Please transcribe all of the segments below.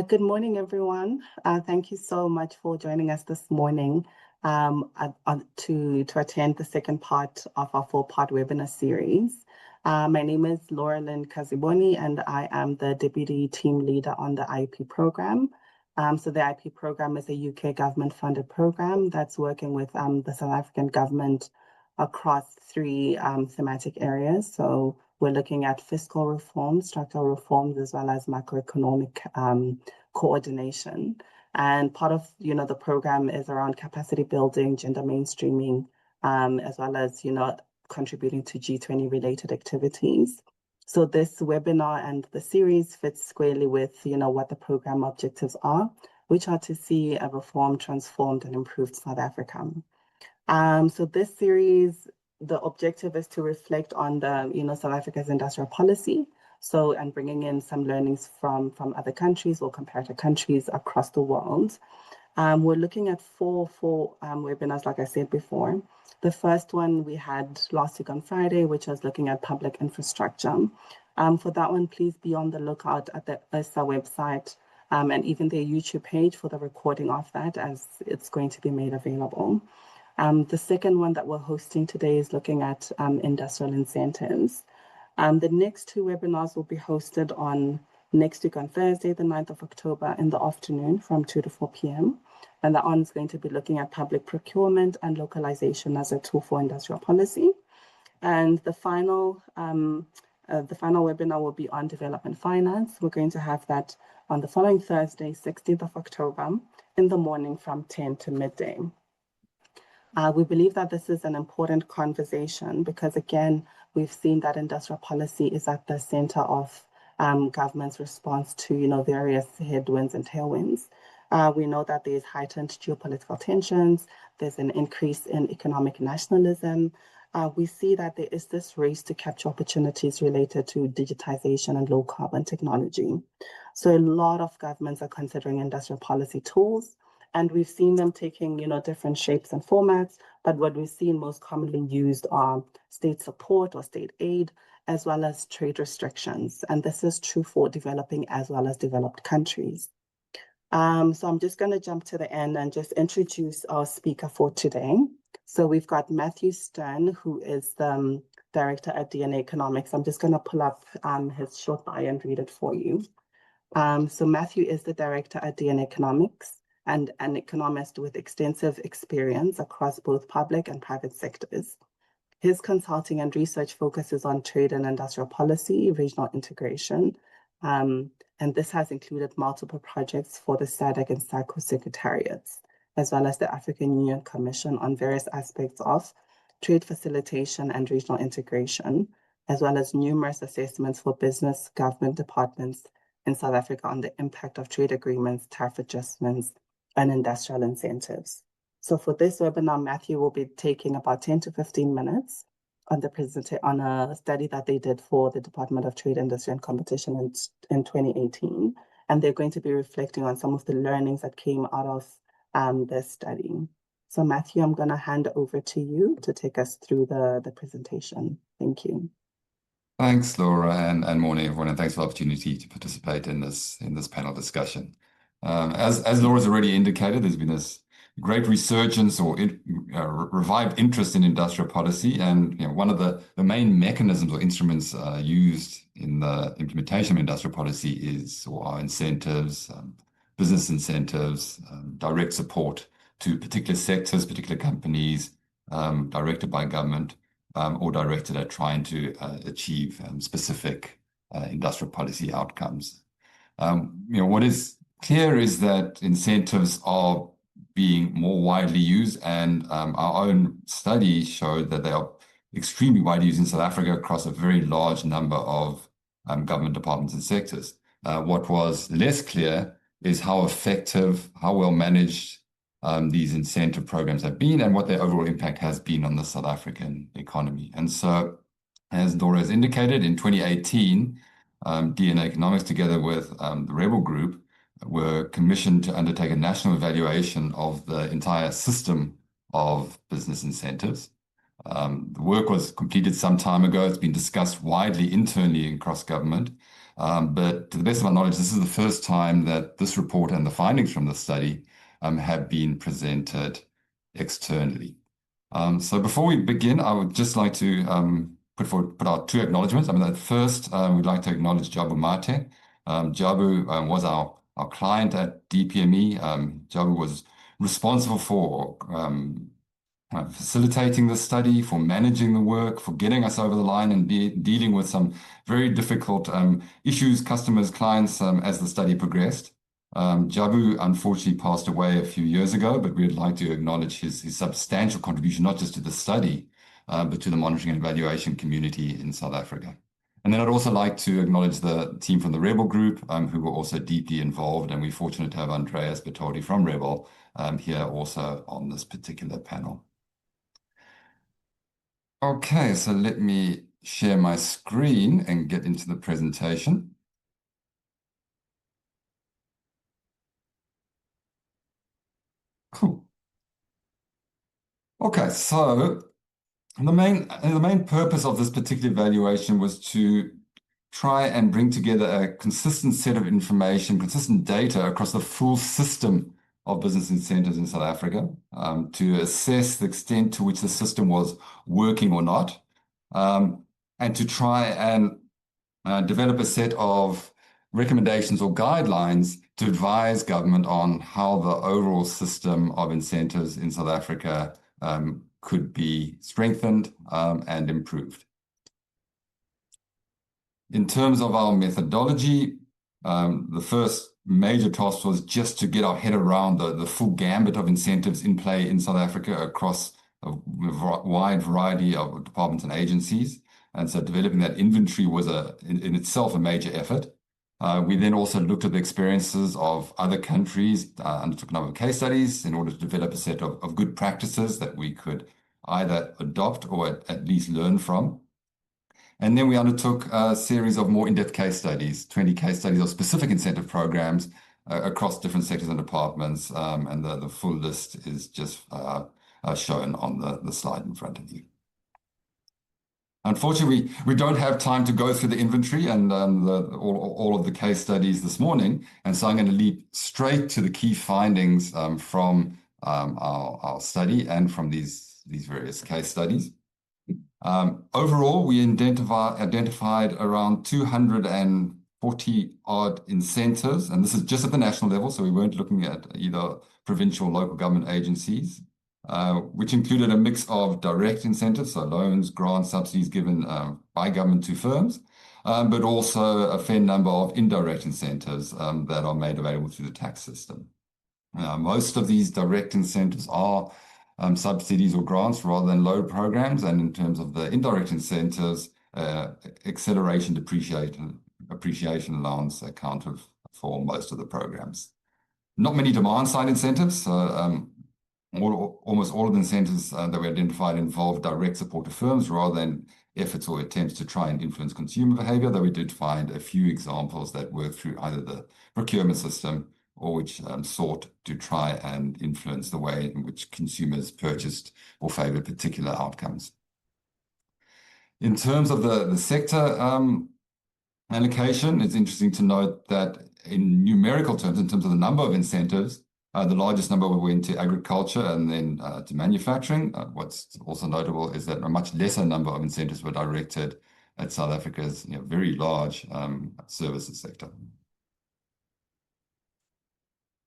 Good morning, everyone. Thank you so much for joining us this morning to attend the second part of our four-part webinar series. My name is Laura Lynn Kaziboni, and I am the Deputy Team Leader on the IEP program. So the IEP program is a UK government-funded program that's working with the South African government across three thematic areas. So we're looking at fiscal reform, structural reforms, as well as macroeconomic coordination. And part of, the program is around capacity building, gender mainstreaming, as well as, contributing to G20 related activities. So this webinar and the series fits squarely with, what the program objectives are, which are to see a reformed, transformed, and improved South Africa. So this series, the objective is to reflect on the, South Africa's industrial policy. So, and bringing in some learnings from other countries or comparative countries across the world. We're looking at four webinars, like I said before. The first one we had last week on Friday, which was looking at public infrastructure. For that one, please be on the lookout at the IRSA website and even their YouTube page for the recording of that, as it's going to be made available. The second one that we're hosting today is looking at industrial incentives. The next two webinars will be hosted on next week on Thursday, the 9th of October in the afternoon from 2 to 4 p.m. And that one is going to be looking at public procurement and localization as a tool for industrial policy. And the final webinar will be on development finance. We're going to have that on the following Thursday, 16th of October in the morning from 10 to midday. We believe that this is an important conversation because, again, we've seen that industrial policy is at the center of government's response to, various headwinds and tailwinds. We know that there's heightened geopolitical tensions. There's an increase in economic nationalism. We see that there is this race to capture opportunities related to digitization and low carbon technology. So a lot of governments are considering industrial policy tools. And we've seen them taking, different shapes and formats, but what we've seen most commonly used are state support or state aid, as well as trade restrictions. And this is true for developing as well as developed countries. So I'm just going to jump to the end and just introduce our speaker for today. So we've got Matthew Stern, who is the director at DNA Economics. I'm just going to pull up his short bio and read it for you. So Matthew is the director at DNA Economics, and an economist with extensive experience across both public and private sectors. His consulting and research focuses on trade and industrial policy, regional integration, and this has included multiple projects for the SADC and SACO secretariats, as well as the African Union Commission on various aspects of trade facilitation and regional integration, as well as numerous assessments for business government departments in South Africa on the impact of trade agreements, tariff adjustments, and industrial incentives. So for this webinar, Matthew will be taking about 10 to 15 minutes on a study that they did for the Department of Trade, Industry and Competition in 2018. And they're going to be reflecting on some of the learnings that came out of this study. So Matthew, I'm going to hand over to you to take us through the presentation. Thank you. Thanks, Laura, and morning, everyone, and thanks for the opportunity to participate in this panel discussion. As Laura's already indicated, there's been this great resurgence or revived interest in industrial policy, and one of the main mechanisms or instruments used in the implementation of industrial policy are incentives, business incentives, direct support to particular sectors, particular companies, directed by government, or directed at trying to achieve specific industrial policy outcomes. What is clear is that incentives are being more widely used, and our own study showed that they are extremely widely used in South Africa across a very large number of government departments and sectors. What was less clear is how effective, how well managed these incentive programs have been and what their overall impact has been on the South African economy. And so, as Laura has indicated, in 2018, DNA Economics, together with the Rebel Group, were commissioned to undertake a national evaluation of the entire system of business incentives. The work was completed some time ago. It's been discussed widely internally across government. But to the best of my knowledge, this is the first time that this report and the findings from the study have been presented externally. So before we begin, I would just like to put out two acknowledgements. First, we'd like to acknowledge Jabu Mathe. Jabu was our client at DPME. Jabu was responsible for facilitating the study, for managing the work, for getting us over the line and dealing with some very difficult issues, customers, clients, as the study progressed. Jabu unfortunately passed away a few years ago, but we'd like to acknowledge his substantial contribution, not just to the study, but to the monitoring and evaluation community in South Africa. And then I'd also like to acknowledge the team from the Rebel Group, who were also deeply involved, and we're fortunate to have Andreas Bertoldi from Rebel here also on this particular panel. Okay, so let me share my screen and get into the presentation. Cool. Okay, so the main purpose of this particular evaluation was to try and bring together a consistent set of information, consistent data across the full system of business incentives in South Africa, to assess the extent to which the system was working or not, and to try and develop a set of recommendations or guidelines to advise government on how the overall system of incentives in South Africa could be strengthened and improved. In terms of our methodology, the first major task was just to get our head around the full gambit of incentives in play in South Africa across a wide variety of departments and agencies. And so developing that inventory was in itself a major effort. We then also looked at the experiences of other countries, undertook a number of case studies in order to develop a set of good practices that we could either adopt or at least learn from. And then we undertook a series of more in-depth case studies, 20 case studies of specific incentive programs across different sectors and departments. And the full list is just shown on the slide in front of you. Unfortunately, we don't have time to go through the inventory and all of the case studies this morning. And so I'm going to leap straight to the key findings from our study and from these various case studies. Overall, we identified around 240 odd incentives, and this is just at the national level, so we weren't looking at either provincial or local government agencies, which included a mix of direct incentives, so loans, grants, subsidies given by government to firms, but also a fair number of indirect incentives that are made available through the tax system. Most of these direct incentives are subsidies or grants rather than loan programs, and in terms of the indirect incentives, acceleration appreciation allowance accounted for most of the programs. Not many demand-side incentives. Almost all of the incentives that we identified involved direct support to firms rather than efforts or attempts to try and influence consumer behavior, though we did find a few examples that worked through either the procurement system or which sought to try and influence the way in which consumers purchased or favored particular outcomes. In terms of the sector allocation, it's interesting to note that in numerical terms, in terms of the number of incentives, the largest number went to agriculture and then to manufacturing. What's also notable is that a much lesser number of incentives were directed at South Africa's very large services sector.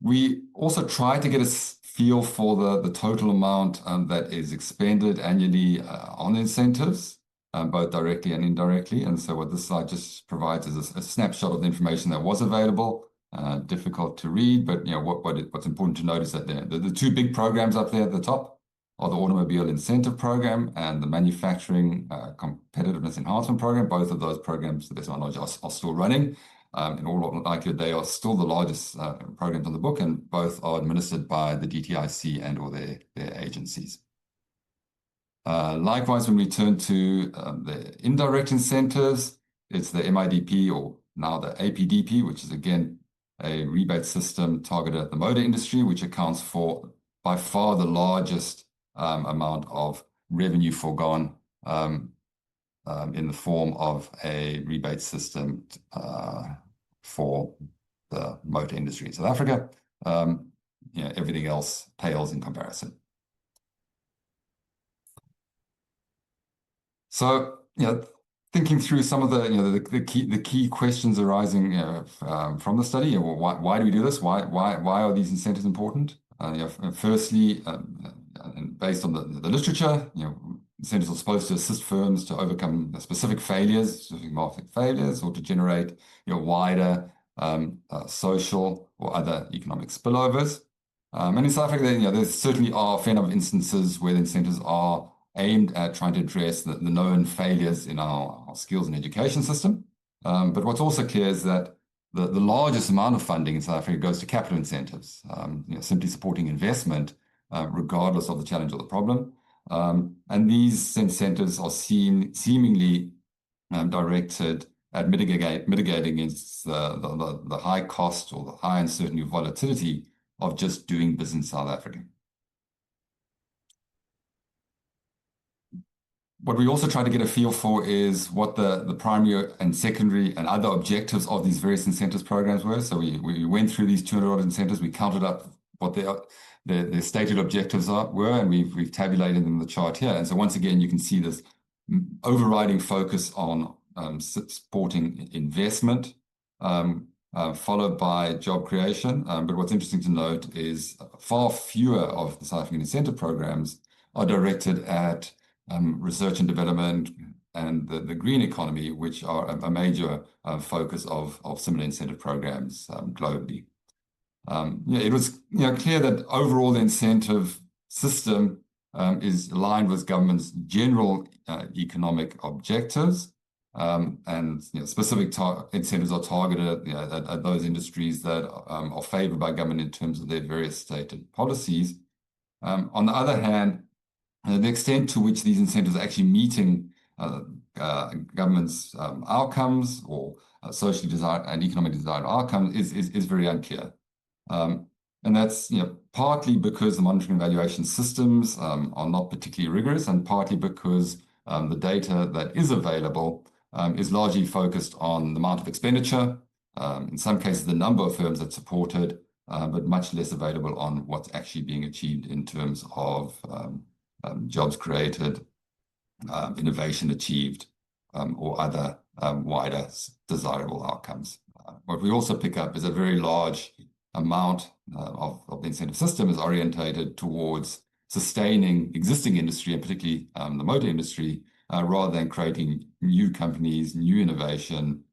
We also tried to get a feel for the total amount that is expended annually on incentives, both directly and indirectly. And so what this slide just provides is a snapshot of the information that was available. Difficult to read, but what's important to note is that the two big programs up there at the top are the Automobile Incentive Program and the Manufacturing Competitiveness Enhancement Program. Both of those programs, to the best of my knowledge, are still running. In all likelihood, they are still the largest programs on the book, and both are administered by the DTIC and or their agencies. Likewise, when we turn to the indirect incentives, it's the MIDP, or now the APDP, which is again a rebate system targeted at the motor industry, which accounts for by far the largest amount of revenue foregone in the form of a rebate system for the motor industry in South Africa. Everything else pales in comparison. So, thinking through some of the key questions arising from the study. Why do we do this? Why are these incentives important? Firstly, based on the literature, incentives are supposed to assist firms to overcome specific failures, specific market failures, or to generate wider social or other economic spillovers. And in South Africa, there certainly are a fair number of instances where the incentives are aimed at trying to address the known failures in our skills and education system. But what's also clear is that the largest amount of funding in South Africa goes to capital incentives, simply supporting investment, regardless of the challenge or the problem. And these incentives are seemingly directed at mitigating against the high cost or the high uncertainty of volatility of just doing business in South Africa. What we also try to get a feel for is what the primary and secondary and other objectives of these various incentives programs were. So we went through these 200 odd incentives, we counted up what their stated objectives were, and we've tabulated them in the chart here. And so once again, you can see this overriding focus on supporting investment, followed by job creation. But what's interesting to note is far fewer of the South African incentive programs are directed at research and development and the green economy, which are a major focus of similar incentive programs globally. It was clear that overall the incentive system is aligned with government's general economic objectives, and specific incentives are targeted at those industries that are favored by government in terms of their various stated policies. On the other hand, the extent to which these incentives are actually meeting government's outcomes or socially desired and economically desired outcomes is very unclear. And that's partly because the monitoring and evaluation systems are not particularly rigorous, and partly because the data that is available is largely focused on the amount of expenditure, in some cases the number of firms that supported, but much less available on what's actually being achieved in terms of jobs created, innovation achieved, or other wider desirable outcomes. What we also pick up is a very large amount of the incentive system is orientated towards sustaining existing industry, and particularly the motor industry, rather than creating new companies, new innovation,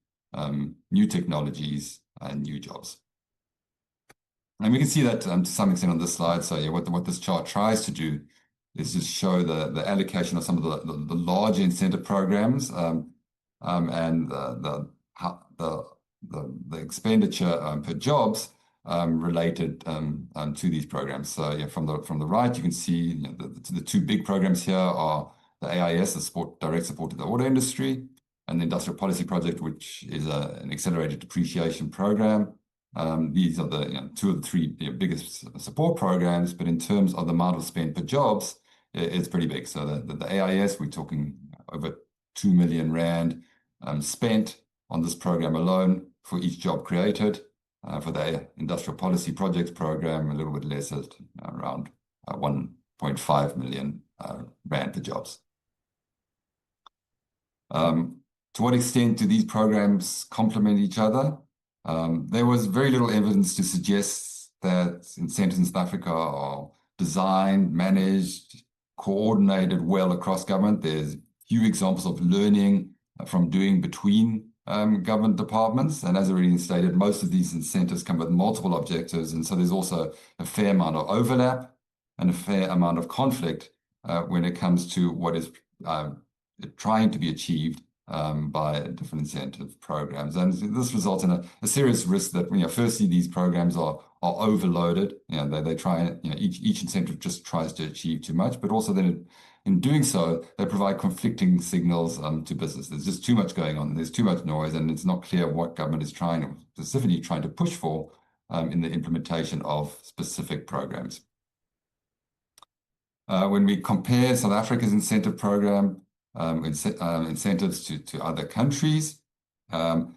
new technologies, and new jobs. And we can see that to some extent on this slide. So what this chart tries to do is just show the allocation of some of the larger incentive programs and the expenditure per jobs related to these programs. So from the right, you can see the two big programs here are the AIS, the direct support to the auto industry, and the Industrial Policy Project, which is an accelerated depreciation program. These are the two of the three biggest support programs, but in terms of the amount of spend per jobs, it's pretty big. So the AIS, we're talking over 2 million Rand spent on this program alone for each job created. For the Industrial Policy Projects program, a little bit less, at around 1.5 million Rand per jobs. To what extent do these programs complement each other? There was very little evidence to suggest that incentives in South Africa are designed, managed, coordinated well across government. There's few examples of learning from doing between government departments. And as already stated, most of these incentives come with multiple objectives. And so there's also a fair amount of overlap and a fair amount of conflict when it comes to what is trying to be achieved by different incentive programs. And this results in a serious risk that, firstly, these programs are overloaded. They try, each incentive just tries to achieve too much, but also then in doing so, they provide conflicting signals to business. There's just too much going on. There's too much noise, and it's not clear what government is specifically trying to push for in the implementation of specific programs. When we compare South Africa's incentive program incentives to other countries. It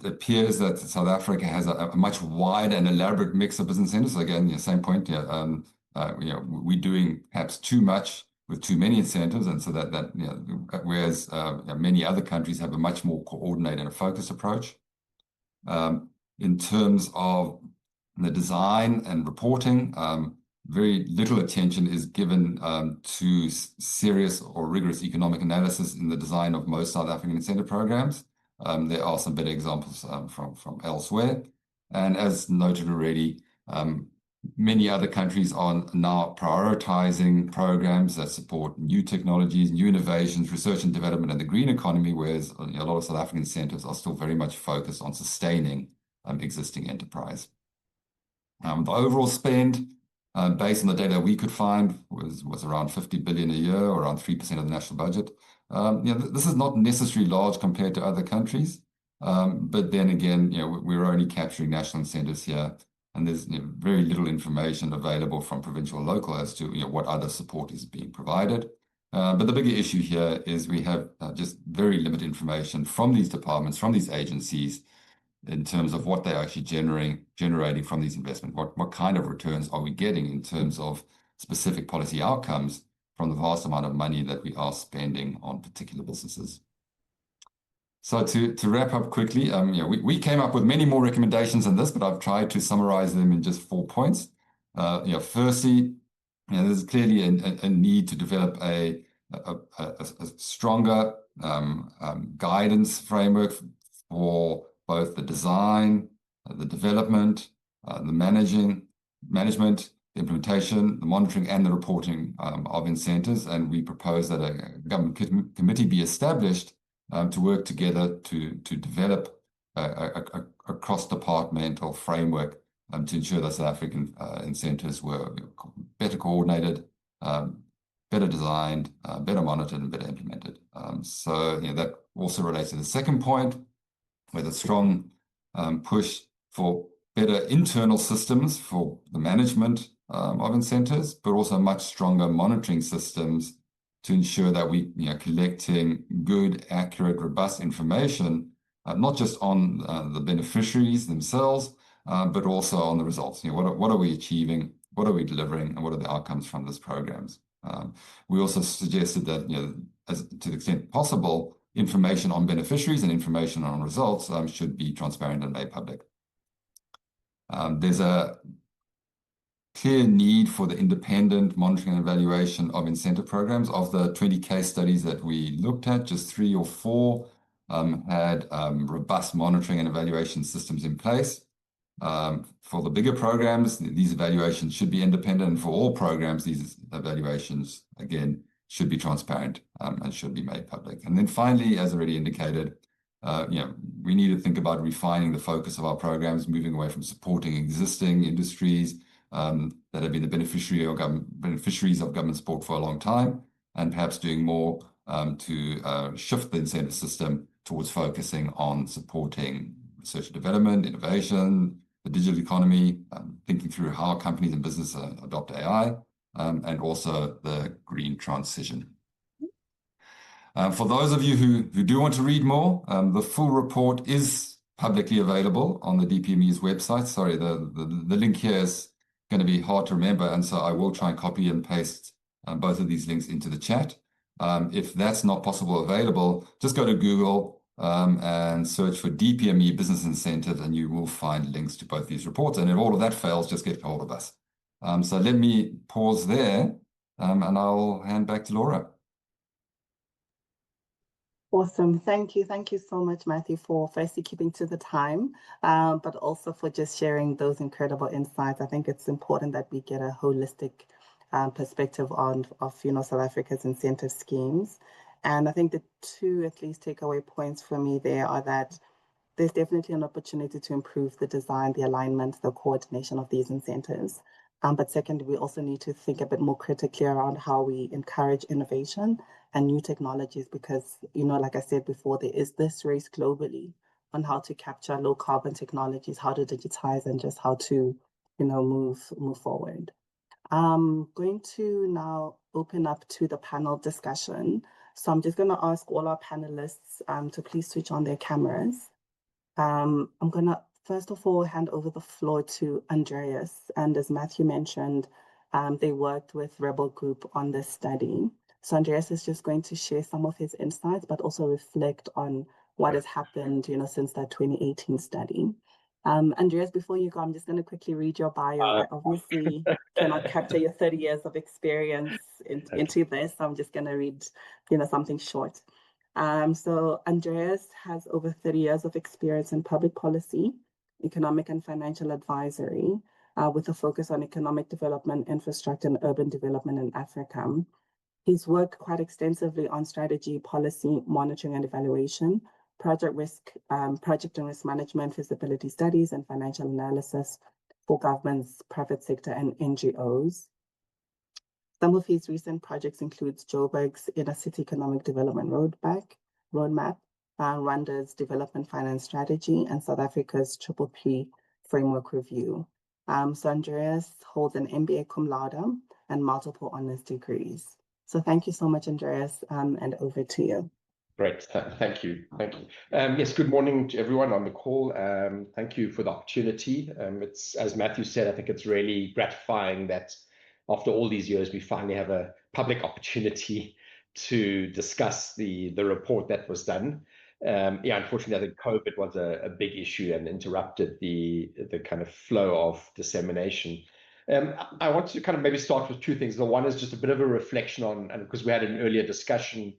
appears that South Africa has a much wider and elaborate mix of business incentives. So again, same point. We're doing perhaps too much with too many incentives, and so that whereas many other countries have a much more coordinated and focused approach. In terms of the design and reporting, very little attention is given to serious or rigorous economic analysis in the design of most South African incentive programs. There are some better examples from elsewhere. And as noted already, many other countries are now prioritizing programs that support new technologies, new innovations, research and development, and the green economy, whereas a lot of South African incentives are still very much focused on sustaining existing enterprise. The overall spend, based on the data we could find, was around 50 billion a year, or around 3% of the national budget. This is not necessarily large compared to other countries, but then again, we're only capturing national incentives here, and there's very little information available from provincial or local as to what other support is being provided. But the bigger issue here is we have just very limited information from these departments, from these agencies, in terms of what they're actually generating from these investments. What kind of returns are we getting in terms of specific policy outcomes from the vast amount of money that we are spending on particular businesses? So to wrap up quickly, we came up with many more recommendations than this, but I've tried to summarize them in just 4 points. Firstly, there's clearly a need to develop a stronger guidance framework for both the design, the development, the management, the implementation, the monitoring, and the reporting of incentives. And we propose that a government committee be established to work together to develop a cross-departmental framework to ensure that South African incentives were better coordinated, better designed, better monitored, and better implemented. So that also relates to the second point, with a strong push for better internal systems for the management of incentives, but also much stronger monitoring systems to ensure that we are collecting good, accurate, robust information, not just on the beneficiaries themselves, but also on the results. What are we achieving? What are we delivering? And what are the outcomes from these programs? We also suggested that, to the extent possible, information on beneficiaries and information on results should be transparent and made public. There's a clear need for the independent monitoring and evaluation of incentive programs. Of the 20 case studies that we looked at, just 3 or 4 had robust monitoring and evaluation systems in place. For the bigger programs, these evaluations should be independent. And for all programs, these evaluations, again, should be transparent and should be made public. And then finally, as already indicated, we need to think about refining the focus of our programs, moving away from supporting existing industries that have been the beneficiaries of government support for a long time, and perhaps doing more to shift the incentive system towards focusing on supporting research and development, innovation, the digital economy, thinking through how companies and businesses adopt AI, and also the green transition. For those of you who do want to read more, the full report is publicly available on the DPME's website. Sorry, the link here is going to be hard to remember, and so I will try and copy and paste both of these links into the chat. If that's not possible available, just go to Google and search for DPME Business Incentives, and you will find links to both these reports. And if all of that fails, just get hold of us. So let me pause there, and I'll hand back to Laura. Awesome. Thank you. Thank you so much, Matthew, for firstly keeping to the time, but also for just sharing those incredible insights. I think it's important that we get a holistic perspective of South Africa's incentive schemes. And I think the 2 at least takeaway points for me there are that there's definitely an opportunity to improve the design, the alignment, the coordination of these incentives. But second, we also need to think a bit more critically around how we encourage innovation and new technologies, because, like I said before, there is this race globally on how to capture low carbon technologies, how to digitize, and just how to, move forward. I'm going to now open up to the panel discussion. So I'm just going to ask all our panelists to please switch on their cameras. I'm going to, first of all, hand over the floor to Andreas. And as Matthew mentioned, they worked with Rebel Group on this study. So Andreas is just going to share some of his insights, but also reflect on what has happened, since that 2018 study. Andreas, before you go, I'm just going to quickly read your bio. I obviously cannot capture your 30 years of experience into this. So I'm just going to read, something short. So Andreas has over 30 years of experience in public policy, economic and financial advisory, with a focus on economic development, infrastructure, and urban development in Africa. He's worked quite extensively on strategy, policy, monitoring and evaluation, project and risk management, feasibility studies, and financial analysis for governments, private sector, and NGOs. Some of his recent projects include Joburg's Inner City Economic Development Roadmap, Rwanda's Development Finance Strategy, and South Africa's PPP Framework Review. So Andreas holds an MBA cum laude and multiple honors degrees. So thank you so much, Andreas, and over to you. Great, thank you. Yes, good morning to everyone on the call. Thank you for the opportunity. It's, as Matthew said, I think it's really gratifying that after all these years, we finally have a public opportunity to discuss the report that was done. Unfortunately, I think COVID was a big issue and interrupted the kind of flow of dissemination. I want to kind of maybe start with two things. The one is just a bit of a reflection on, and because we had an earlier discussion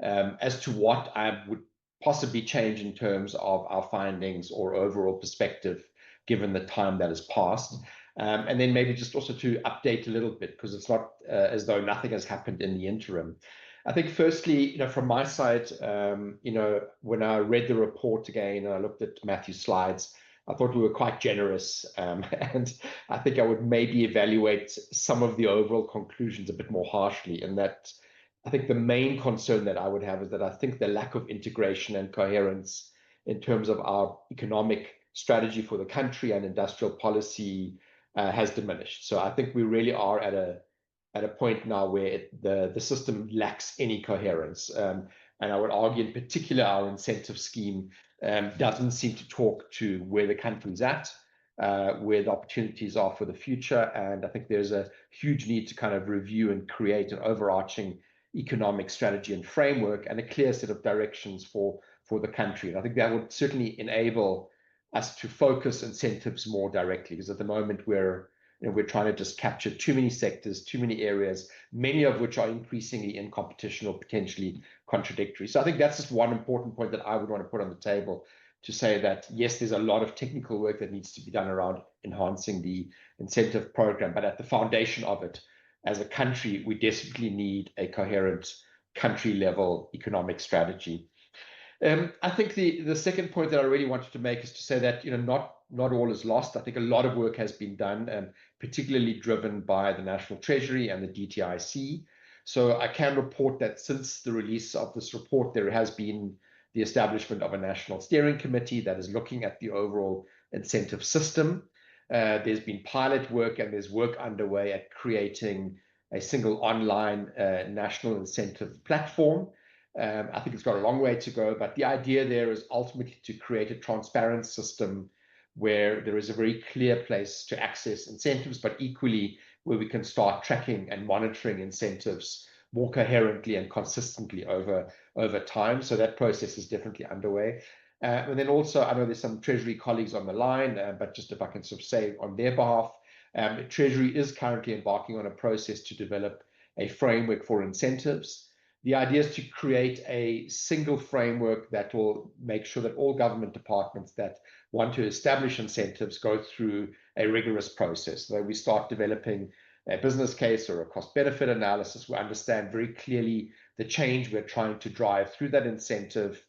as to what I would possibly change in terms of our findings or overall perspective, given the time that has passed. And then maybe just also to update a little bit, because it's not as though nothing has happened in the interim. I think firstly, from my side, when I read the report again and I looked at Matthew's slides, I thought we were quite generous. And I think I would maybe evaluate some of the overall conclusions a bit more harshly, in that I think the main concern that I would have is that I think the lack of integration and coherence in terms of our economic strategy for the country and industrial policy has diminished. So I think we really are at a point now where the system lacks any coherence. And I would argue in particular our incentive scheme doesn't seem to talk to where the country's at, where the opportunities are for the future. And I think there's a huge need to kind of review and create an overarching economic strategy and framework and a clear set of directions for the country. And I think that would certainly enable us to focus incentives more directly, because at the moment we're trying to just capture too many sectors, too many areas, many of which are increasingly in competition or potentially contradictory. So I think that's just one important point that I would want to put on the table, to say that, yes, there's a lot of technical work that needs to be done around enhancing the incentive program, but at the foundation of it, as a country, we desperately need a coherent country-level economic strategy. I think the second point that I really wanted to make is to say that not all is lost. I think a lot of work has been done, particularly driven by the National Treasury and the DTIC. So I can report that since the release of this report, there has been the establishment of a National Steering Committee that is looking at the overall incentive system. There's been pilot work and there's work underway at creating a single online national incentive platform. I think it's got a long way to go, but the idea there is ultimately to create a transparent system where there is a very clear place to access incentives, but equally where we can start tracking and monitoring incentives more coherently and consistently over time. So that process is definitely underway. And then also, I know there's some Treasury colleagues on the line, but just if I can sort of say on their behalf, Treasury is currently embarking on a process to develop a framework for incentives. The idea is to create a single framework that will make sure that all government departments that want to establish incentives go through a rigorous process. So we start developing a business case or a cost-benefit analysis. We understand very clearly the change we're trying to drive through that incentive,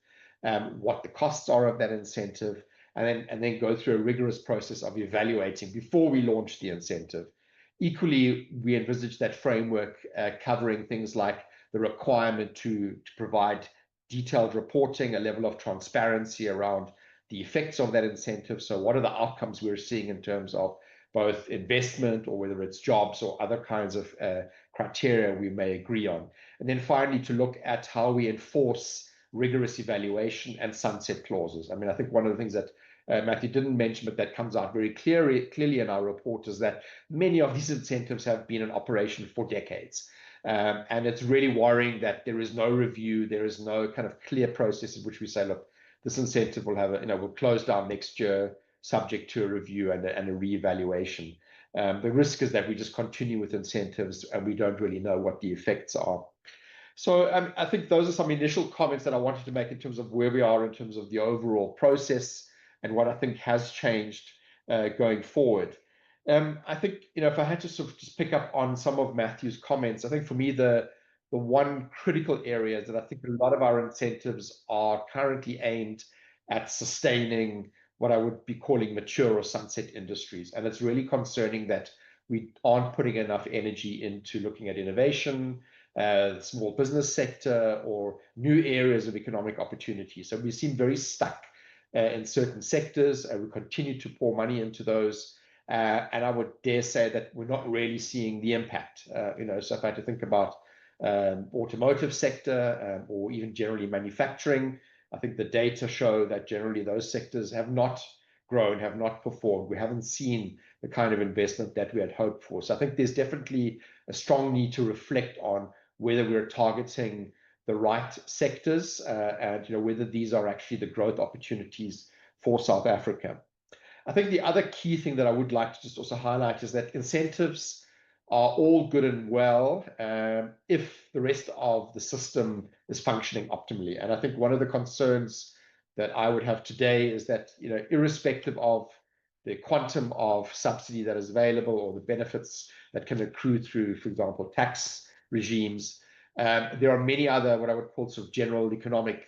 what the costs are of that incentive, and then go through a rigorous process of evaluating before we launch the incentive. Equally, we envisage that framework covering things like the requirement to provide detailed reporting, a level of transparency around the effects of that incentive. So what are the outcomes we're seeing in terms of both investment or whether it's jobs or other kinds of criteria we may agree on. And then finally, to look at how we enforce rigorous evaluation and sunset clauses. I mean, I think one of the things that Matthew didn't mention, but that comes out very clearly in our report, is that many of these incentives have been in operation for decades. And it's really worrying that there is no review, there is no kind of clear process in which we say, look, this incentive will have will close down next year, subject to a review and a reevaluation. The risk is that we just continue with incentives and we don't really know what the effects are. So I think those are some initial comments that I wanted to make in terms of where we are in terms of the overall process and what I think has changed going forward. I think, if I had to sort of just pick up on some of Matthew's comments, I think for me, the one critical area is that I think a lot of our incentives are currently aimed at sustaining what I would be calling mature or sunset industries. And it's really concerning that we aren't putting enough energy into looking at innovation, the small business sector, or new areas of economic opportunity. So we seem very stuck in certain sectors, and we continue to pour money into those. And I would dare say that we're not really seeing the impact. So if I had to think about automotive sector or even generally manufacturing, I think the data show that generally those sectors have not grown, have not performed. We haven't seen the kind of investment that we had hoped for. So I think there's definitely a strong need to reflect on whether we're targeting the right sectors and whether these are actually the growth opportunities for South Africa. I think the other key thing that I would like to just also highlight is that incentives are all good and well if the rest of the system is functioning optimally. And I think one of the concerns that I would have today is that, irrespective of the quantum of subsidy that is available or the benefits that can accrue through, for example, tax regimes, there are many other what I would call sort of general economic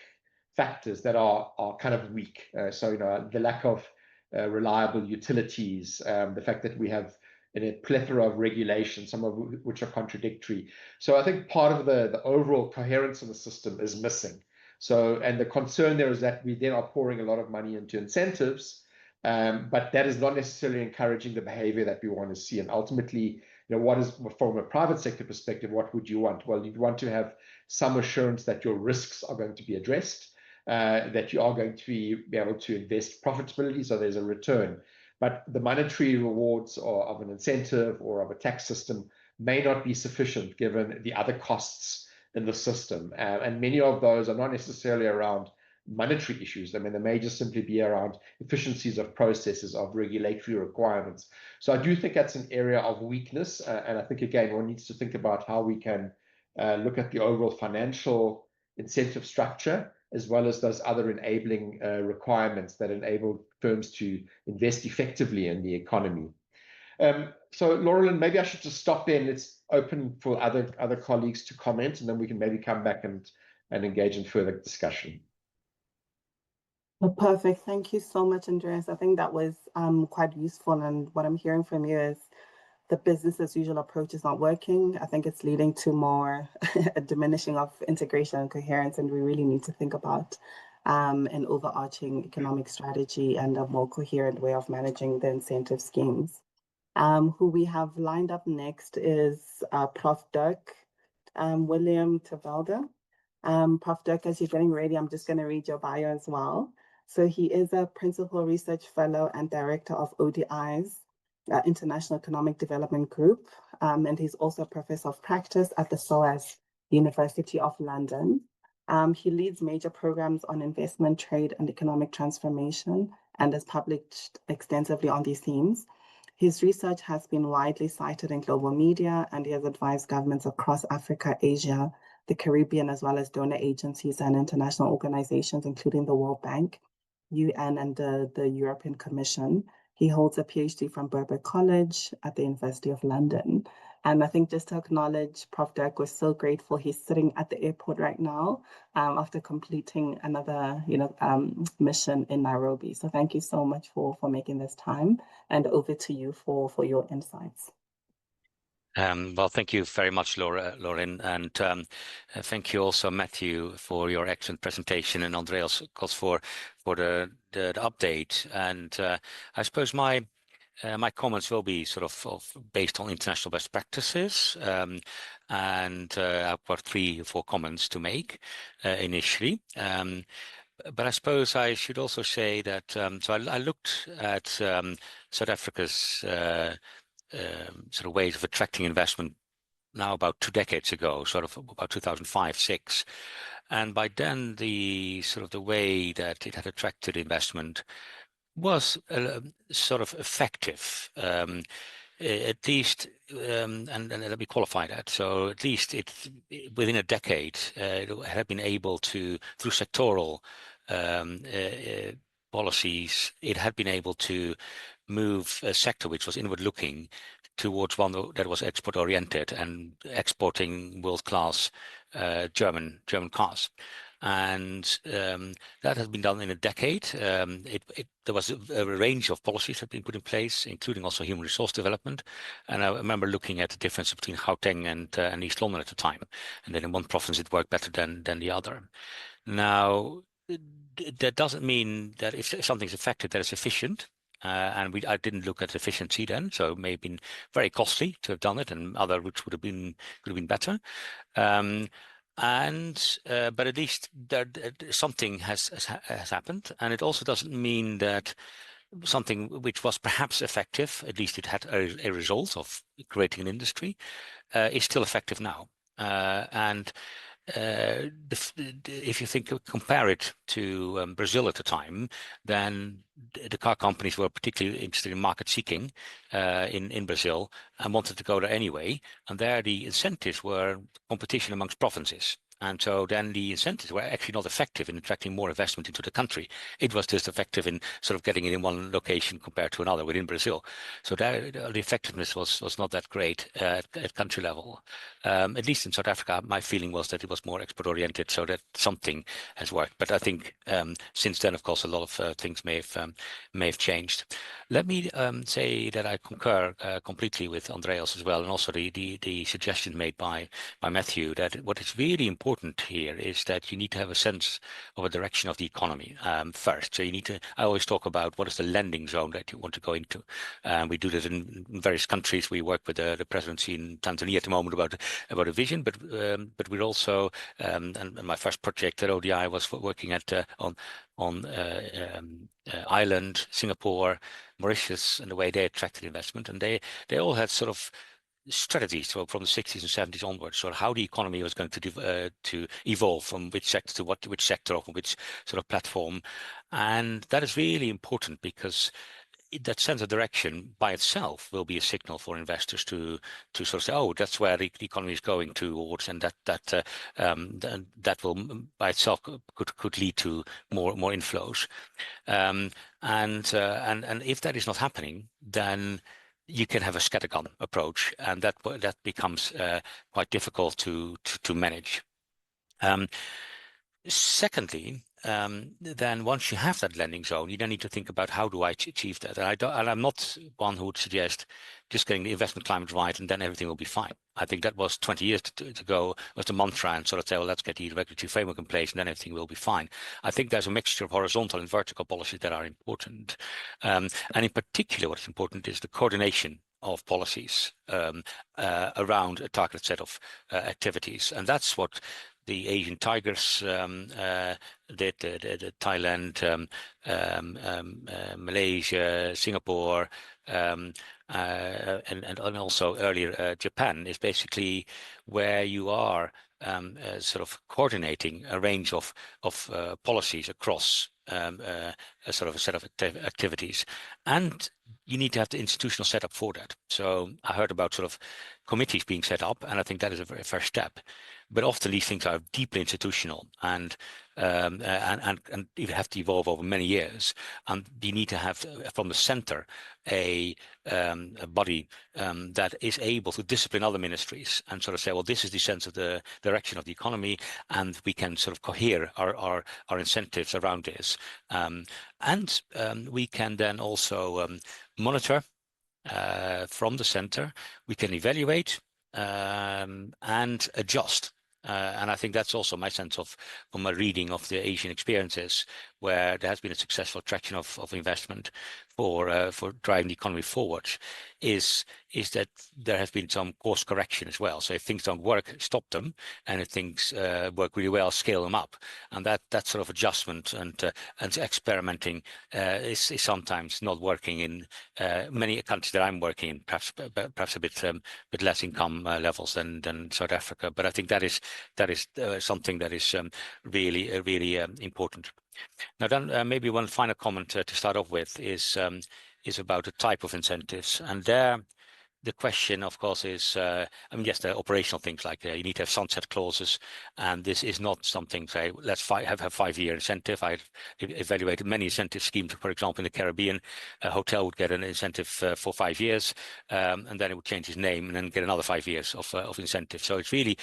factors that are kind of weak. So, the lack of reliable utilities, the fact that we have a plethora of regulations, some of which are contradictory. So I think part of the overall coherence of the system is missing. So, and the concern there is that we then are pouring a lot of money into incentives, but that is not necessarily encouraging the behavior that we want to see. And ultimately, what is, from a private sector perspective, what would you want? Well, you'd want to have some assurance that your risks are going to be addressed, that you are going to be able to invest profitability, so there's a return. But the monetary rewards of an incentive or of a tax system may not be sufficient given the other costs in the system. And many of those are not necessarily around monetary issues. I mean, they may just simply be around efficiencies of processes, of regulatory requirements. So I do think that's an area of weakness. And I think, again, one needs to think about how we can look at the overall financial incentive structure, as well as those other enabling requirements that enable firms to invest effectively in the economy. So, Laurelyn, maybe I should just stop there and let's open for other colleagues to comment, and then we can maybe come back and engage in further discussion. Well, perfect. Thank you so much, Andreas. I think that was quite useful. And what I'm hearing from you is the business as usual approach is not working. I think it's leading to more a diminishing of integration and coherence, and we really need to think about an overarching economic strategy and a more coherent way of managing the incentive schemes. Who we have lined up next is Prof. Dirk Willem to Velde. Prof. Dirk, as you're getting ready, I'm just going to read your bio as well. So he is a Principal Research Fellow and Director of ODI's International Economic Development Group, and he's also a Professor of Practice at the SOAS University of London. He leads major programs on investment, trade, and economic transformation, and has published extensively on these themes. His research has been widely cited in global media, and he has advised governments across Africa, Asia, the Caribbean, as well as donor agencies and international organizations, including the World Bank, UN, and the European Commission. He holds a PhD from Birkbeck College at the University of London. And I think just to acknowledge Prof. Dirk, we're so grateful. He's sitting at the airport right now after completing another mission in Nairobi. So thank you so much for making this time, and over to you for your insights. Well, thank you very much, Lauren, and thank you also, Matthew, for your excellent presentation, and Andreas, of course, for the update. And I suppose my my comments will be sort of based on international best practices, and I've got 3 or 4 comments to make initially. But I suppose I should also say that so I looked at South Africa's sort of ways of attracting investment now about 2 decades ago, sort of about 2005-6, and by then the sort of the way that it had attracted investment was sort of effective. At least, and let me qualify that. So at least within a decade, it had been able to, through sectoral policies, it had been able to move a sector which was inward-looking towards one that was export-oriented and exporting world-class German cars. And that has been done in a decade. There was a range of policies that have been put in place, including also human resource development. And I remember looking at the difference between Gauteng and East London at the time. And then in one province it worked better than the other. Now, that doesn't mean that if something's effective, that it's efficient. And I didn't look at efficiency then, so it may have been very costly to have done it, and other routes could have been better. But at least something has happened, and it also doesn't mean that something which was perhaps effective, at least it had a result of creating an industry, is still effective now. If you compare it to Brazil at the time, then the car companies were particularly interested in market seeking in Brazil and wanted to go there anyway. And there the incentives were competition amongst provinces. And so then the incentives were actually not effective in attracting more investment into the country. It was just effective in sort of getting it in one location compared to another within Brazil. So there, the effectiveness was not that great at country level. At least in South Africa, my feeling was that it was more export oriented, so that something has worked. But I think since then, of course, a lot of things may have changed. Let me say that I concur completely with Andreas as well, and also the suggestion made by Matthew, that what is really important here is that you need to have a sense of a direction of the economy first. So you need to, I always talk about what is the lending zone that you want to go into. We do this in various countries. We work with the presidency in Tanzania at the moment about a vision, but we're also, and my first project at ODI was working at on Ireland, Singapore, Mauritius, and the way they attracted investment, and they all had sort of strategies from the 60s and 70s onwards, so how the economy was going to evolve from which sector to which sector, or from which sort of platform. And that is really important, because that sense of direction by itself will be a signal for investors to sort of say, oh, that's where the economy is going towards, and that will by itself could lead to more inflows. And if that is not happening, then you can have a scattergun approach, and that becomes quite difficult to manage. Secondly, then once you have that lending zone, you then need to think about how do I achieve that. And I'm not one who would suggest just getting the investment climate right and then everything will be fine. I think that was 20 years ago was the mantra, and sort of say, well, let's get the regulatory framework in place and then everything will be fine. I think there's a mixture of horizontal and vertical policies that are important. And in particular, what's important is the coordination of policies around a targeted set of activities. And that's what the Asian tigers did, Thailand, Malaysia, Singapore, and also earlier Japan, is basically where you are sort of coordinating a range of policies across a sort of a set of activities, and you need to have the institutional setup for that. So I heard about sort of committees being set up, and I think that is a very first step. But often these things are deeply institutional, and you have to evolve over many years. And you need to have from the center a body that is able to discipline other ministries and sort of say, well, this is the sense of the direction of the economy, and we can sort of cohere our incentives around this. And we can then also monitor from the center. We can evaluate and adjust. And I think that's also my sense from my reading of the Asian experiences, where there has been a successful traction of investment for driving the economy forward, is that there has been some course correction as well. So if things don't work, stop them, and if things work really well, scale them up. And that sort of adjustment and experimenting is sometimes not working in many countries that I'm working in, perhaps a bit less income levels than South Africa. But I think that is something that is really important. Now, then maybe one final comment to start off with is about the type of incentives, and there the question, of course, is, I mean, yes, there are operational things like you need to have sunset clauses, and this is not something, say, let's have 5-year incentive. I've evaluated many incentive schemes. For example, in the Caribbean, a hotel would get an incentive for 5 years, and then it would change its name and then get another 5 years of incentive. So it's really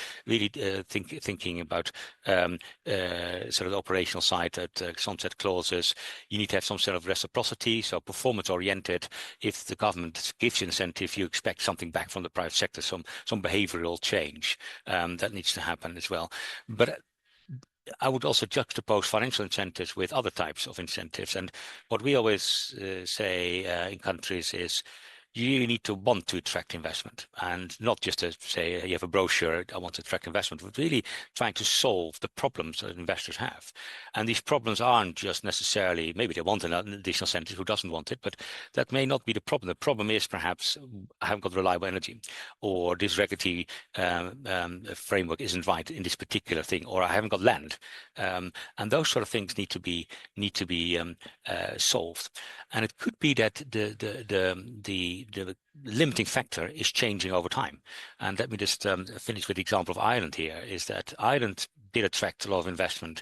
thinking about sort of the operational side, that sunset clauses. You need to have some sort of reciprocity, so performance oriented. If the government gives you incentive, you expect something back from the private sector, some behavioral change that needs to happen as well. But I would also juxtapose financial incentives with other types of incentives. And what we always say in countries is, you need to want to attract investment, and not just to say you have a brochure, I want to attract investment, but really trying to solve the problems that investors have. And these problems aren't just necessarily, maybe they want an additional incentive, who doesn't want it, but that may not be the problem. The problem is perhaps I haven't got reliable energy, or this regulatory framework isn't right in this particular thing, or I haven't got land. And those sort of things need to be solved. And it could be that the limiting factor is changing over time. And let me just finish with the example of Ireland here, is that Ireland did attract a lot of investment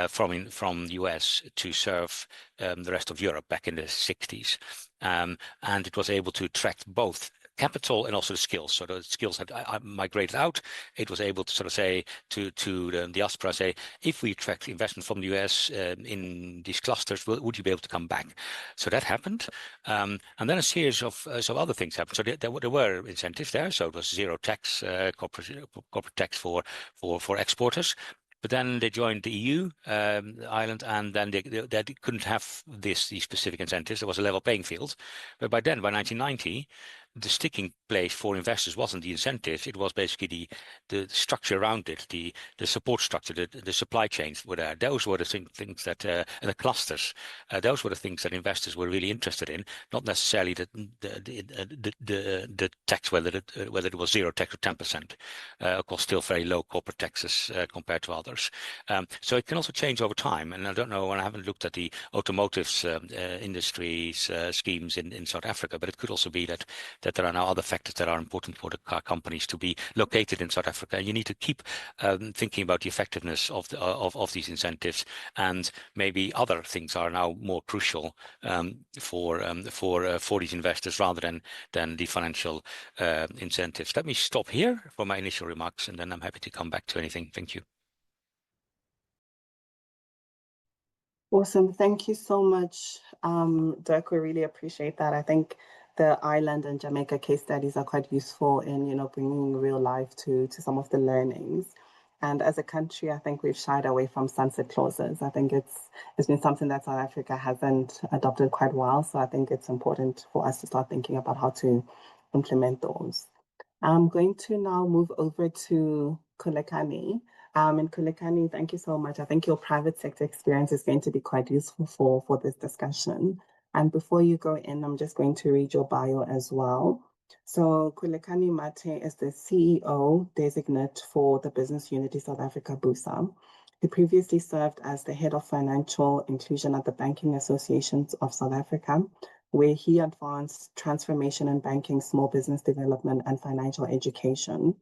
from the US to serve the rest of Europe back in the 60s. And it was able to attract both capital and also the skills. So the skills had migrated out. It was able to sort of say to the diaspora, say, if we attract investment from the US in these clusters, would you be able to come back? So that happened. And then a series of other things happened. So there were incentives there. So it was zero tax, corporate tax for exporters. But then they joined the EU, Ireland, and then they couldn't have these specific incentives. There was a level playing field. But by 1990, the sticking place for investors wasn't the incentives. It was basically the structure around it, the support structure, the supply chains were there. Those were the things that, and the clusters, those were the things that investors were really interested in, not necessarily the tax, whether it was zero tax or 10%. Of course, still very low corporate taxes compared to others. So it can also change over time. And I don't know, and I haven't looked at the automotive industries schemes in South Africa, but it could also be that there are now other factors that are important for the car companies to be located in South Africa. And you need to keep thinking about the effectiveness of these incentives, and maybe other things are now more crucial for these investors rather than the financial incentives. Let me stop here for my initial remarks, and then I'm happy to come back to anything. Thank you. Awesome. Thank you so much, Dirk. We really appreciate that. I think the Ireland and Jamaica case studies are quite useful in, bringing real life to some of the learnings. And as a country, I think we've shied away from sunset clauses. I think it's been something that South Africa hasn't adopted quite well. So I think it's important for us to start thinking about how to implement those. I'm going to now move over to Khulekani. And Khulekani, thank you so much. I think your private sector experience is going to be quite useful for this discussion. And before you go in, I'm just going to read your bio as well. So Khulekani Mathe is the CEO designate for the Business Unity South Africa, BUSA. He previously served as the head of financial inclusion at the Banking Associations of South Africa, where he advanced transformation in banking, small business development, and financial education.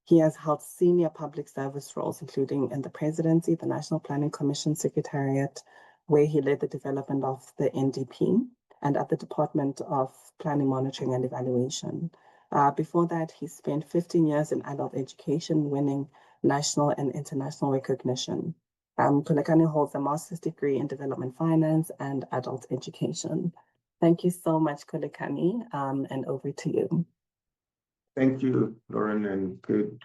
He has held senior public service roles, including in the presidency, the National Planning Commission Secretariat, where he led the development of the NDP, and at the Department of Planning, Monitoring, and Evaluation. Before that, he spent 15 years in adult education, winning national and international recognition. Khulekani holds a master's degree in development finance and adult education. Thank you so much, Khulekani, and over to you. Thank you, Lauren, and good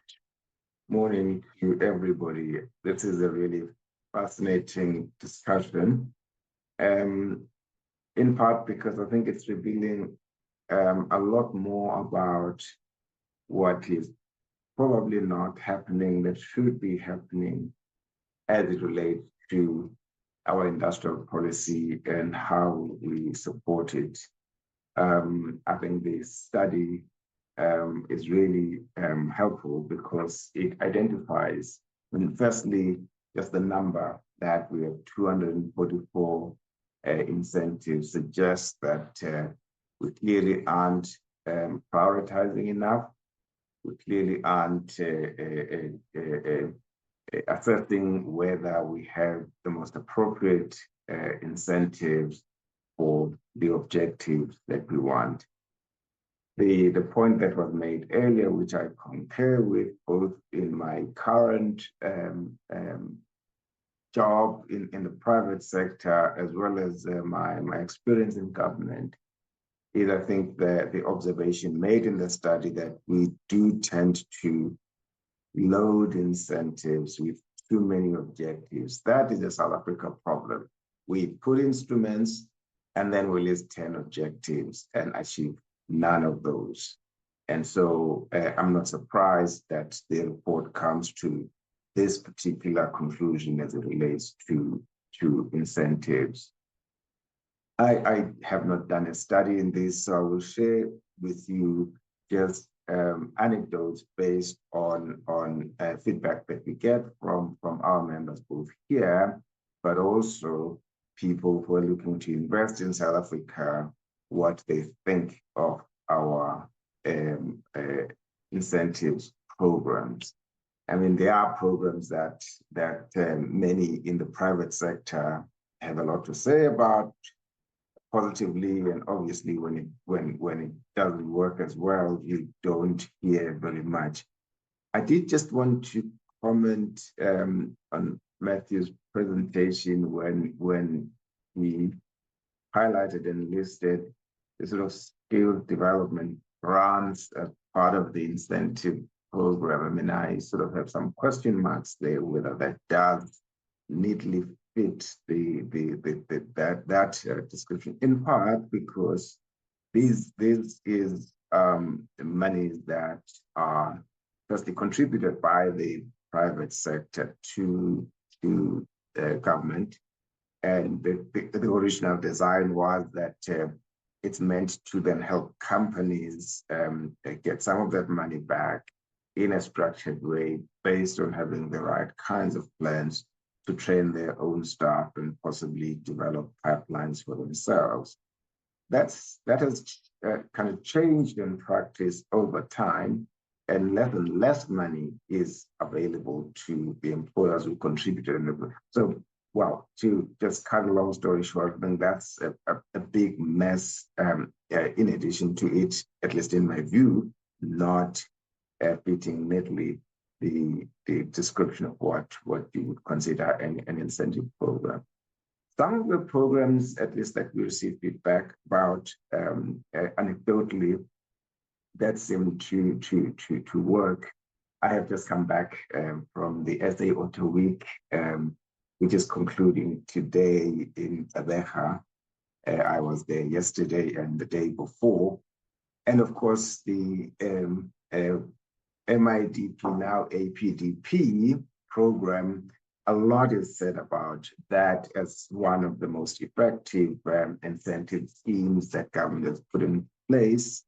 morning to everybody. This is a really fascinating discussion. in part because I think it's revealing a lot more about what is probably not happening that should be happening as it relates to our industrial policy and how we support it. I think the study is really helpful because it identifies, firstly, just the number that we have 244 incentives suggests that we clearly aren't prioritizing enough. We clearly aren't assessing whether we have the most appropriate incentives for the objectives that we want. The point that was made earlier, which I concur with both in my current job in the private sector as well as my experience in government, is I think that the observation made in the study that we do tend to load incentives with too many objectives. That is a South Africa problem. We put instruments and then we list 10 objectives and achieve none of those. And so I'm not surprised that the report comes to this particular conclusion as it relates to incentives. I have not done a study in this, so I will share with you just anecdotes based on feedback that we get from our members, both here, but also people who are looking to invest in South Africa, what they think of our incentives programs. I mean, there are programs that many in the private sector have a lot to say about positively, and obviously when it doesn't work as well, you don't hear very much. I did just want to comment on Matthew's presentation when he highlighted and listed the sort of skill development grants as part of the incentive program. I mean, I sort of have some question marks there whether that does neatly fit that description, in part because this is monies that are firstly contributed by the private sector to government, and the original design was that it's meant to then help companies get some of that money back in a structured way based on having the right kinds of plans to train their own staff and possibly develop pipelines for themselves. That has kind of changed in practice over time, and less money is available to the employers who contributed. So, well, to just cut a long story short, I think that's a big mess, in addition to it, at least in my view, not fitting neatly the description of what you would consider an incentive program. Some of the programs, at least that we receive feedback about, anecdotally, that seem to work. I have just come back from the SA Auto Week, which is concluding today in Abeja. I was there yesterday and the day before, and of course the MIDP, now APDP program, a lot is said about that as one of the most effective incentive schemes that government has put in place,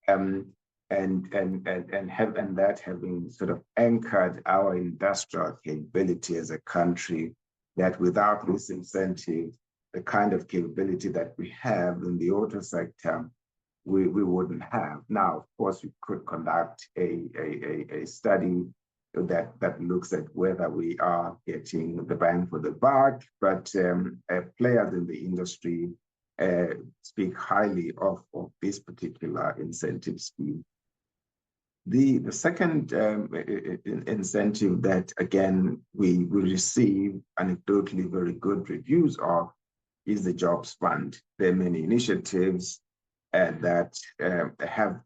and that having sort of anchored our industrial capability as a country, that without this incentive, the kind of capability that we have in the auto sector, we wouldn't have. Now, of course, we could conduct a study that looks at whether we are getting the bang for the buck, but players in the industry speak highly of this particular incentive scheme. The second incentive that, again, we receive anecdotally very good reviews of is the Jobs Fund. There are many initiatives that have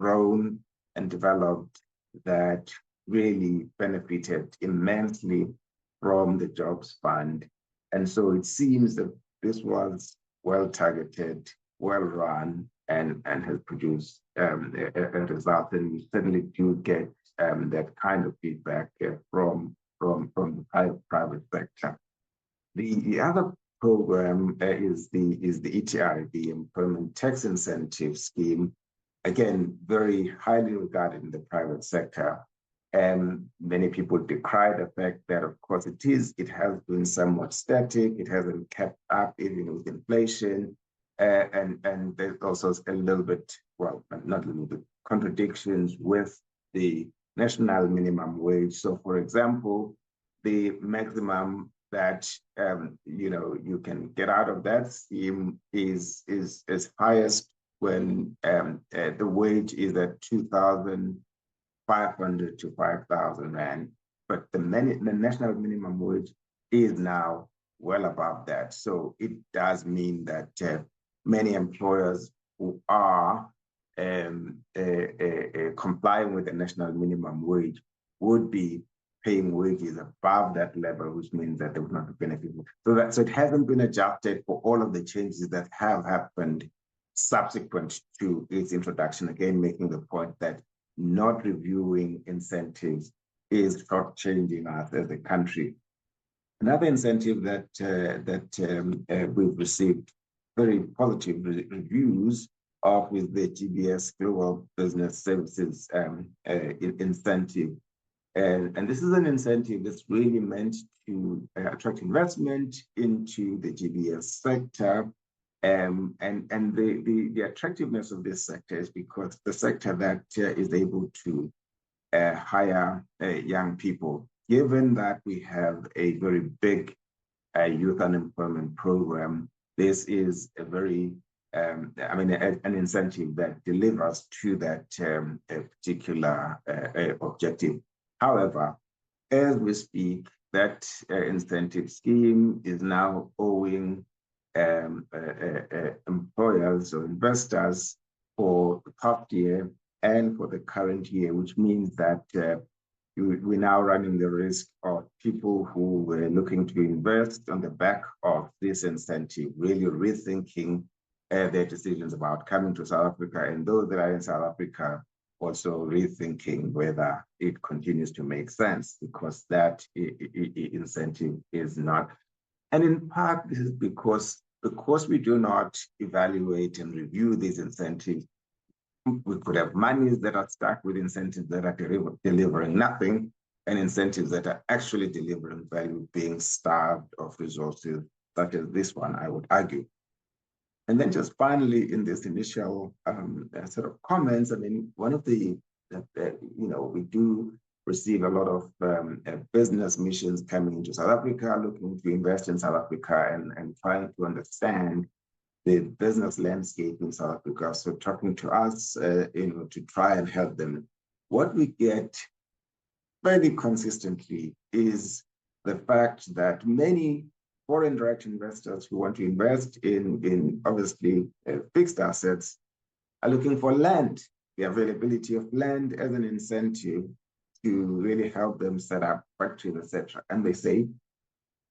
grown and developed that really benefited immensely from the Jobs Fund. And so it seems that this was well targeted, well run, and has produced a result. And we certainly do get that kind of feedback from the private sector. The other program is the ETI, the Employment Tax Incentive Scheme. Again, very highly regarded in the private sector. And many people decry the fact that, of course, it has been somewhat static. It hasn't kept up even with inflation. And there's also a little bit, well, not a little bit, contradictions with the national minimum wage. So, for example, the maximum that you can get out of that scheme is highest when the wage is at 2,500 to 5,000 rand, but the national minimum wage is now well above that. So it does mean that many employers who are complying with the national minimum wage would be paying wages above that level, which means that they would not be benefiting. So it hasn't been adjusted for all of the changes that have happened subsequent to its introduction. Again, making the point that not reviewing incentives is shortchanging us as a country. Another incentive that we've received very positive reviews of is the GBS Global Business Services incentive. And this is an incentive that's really meant to attract investment into the GBS sector. And the attractiveness of this sector is because the sector that is able to hire young people, given that we have a very big youth unemployment program, this is a very, an incentive that delivers to that particular objective. However, as we speak, that incentive scheme is now owing employers or investors for the past year and for the current year, which means that we're now running the risk of people who were looking to invest on the back of this incentive, really rethinking their decisions about coming to South Africa, and those that are in South Africa also rethinking whether it continues to make sense, because that incentive is not. And in part, this is because we do not evaluate and review these incentives. We could have monies that are stuck with incentives that are delivering nothing, and incentives that are actually delivering value being starved of resources, such as this one, I would argue. And then just finally, in this initial sort of comments, I mean, one of the, we do receive a lot of business missions coming into South Africa, looking to invest in South Africa and trying to understand the business landscape in South Africa. So talking to us, to try and help them. What we get very consistently is the fact that many foreign direct investors who want to invest in obviously fixed assets are looking for land, the availability of land as an incentive to really help them set up factories, etc. And they say,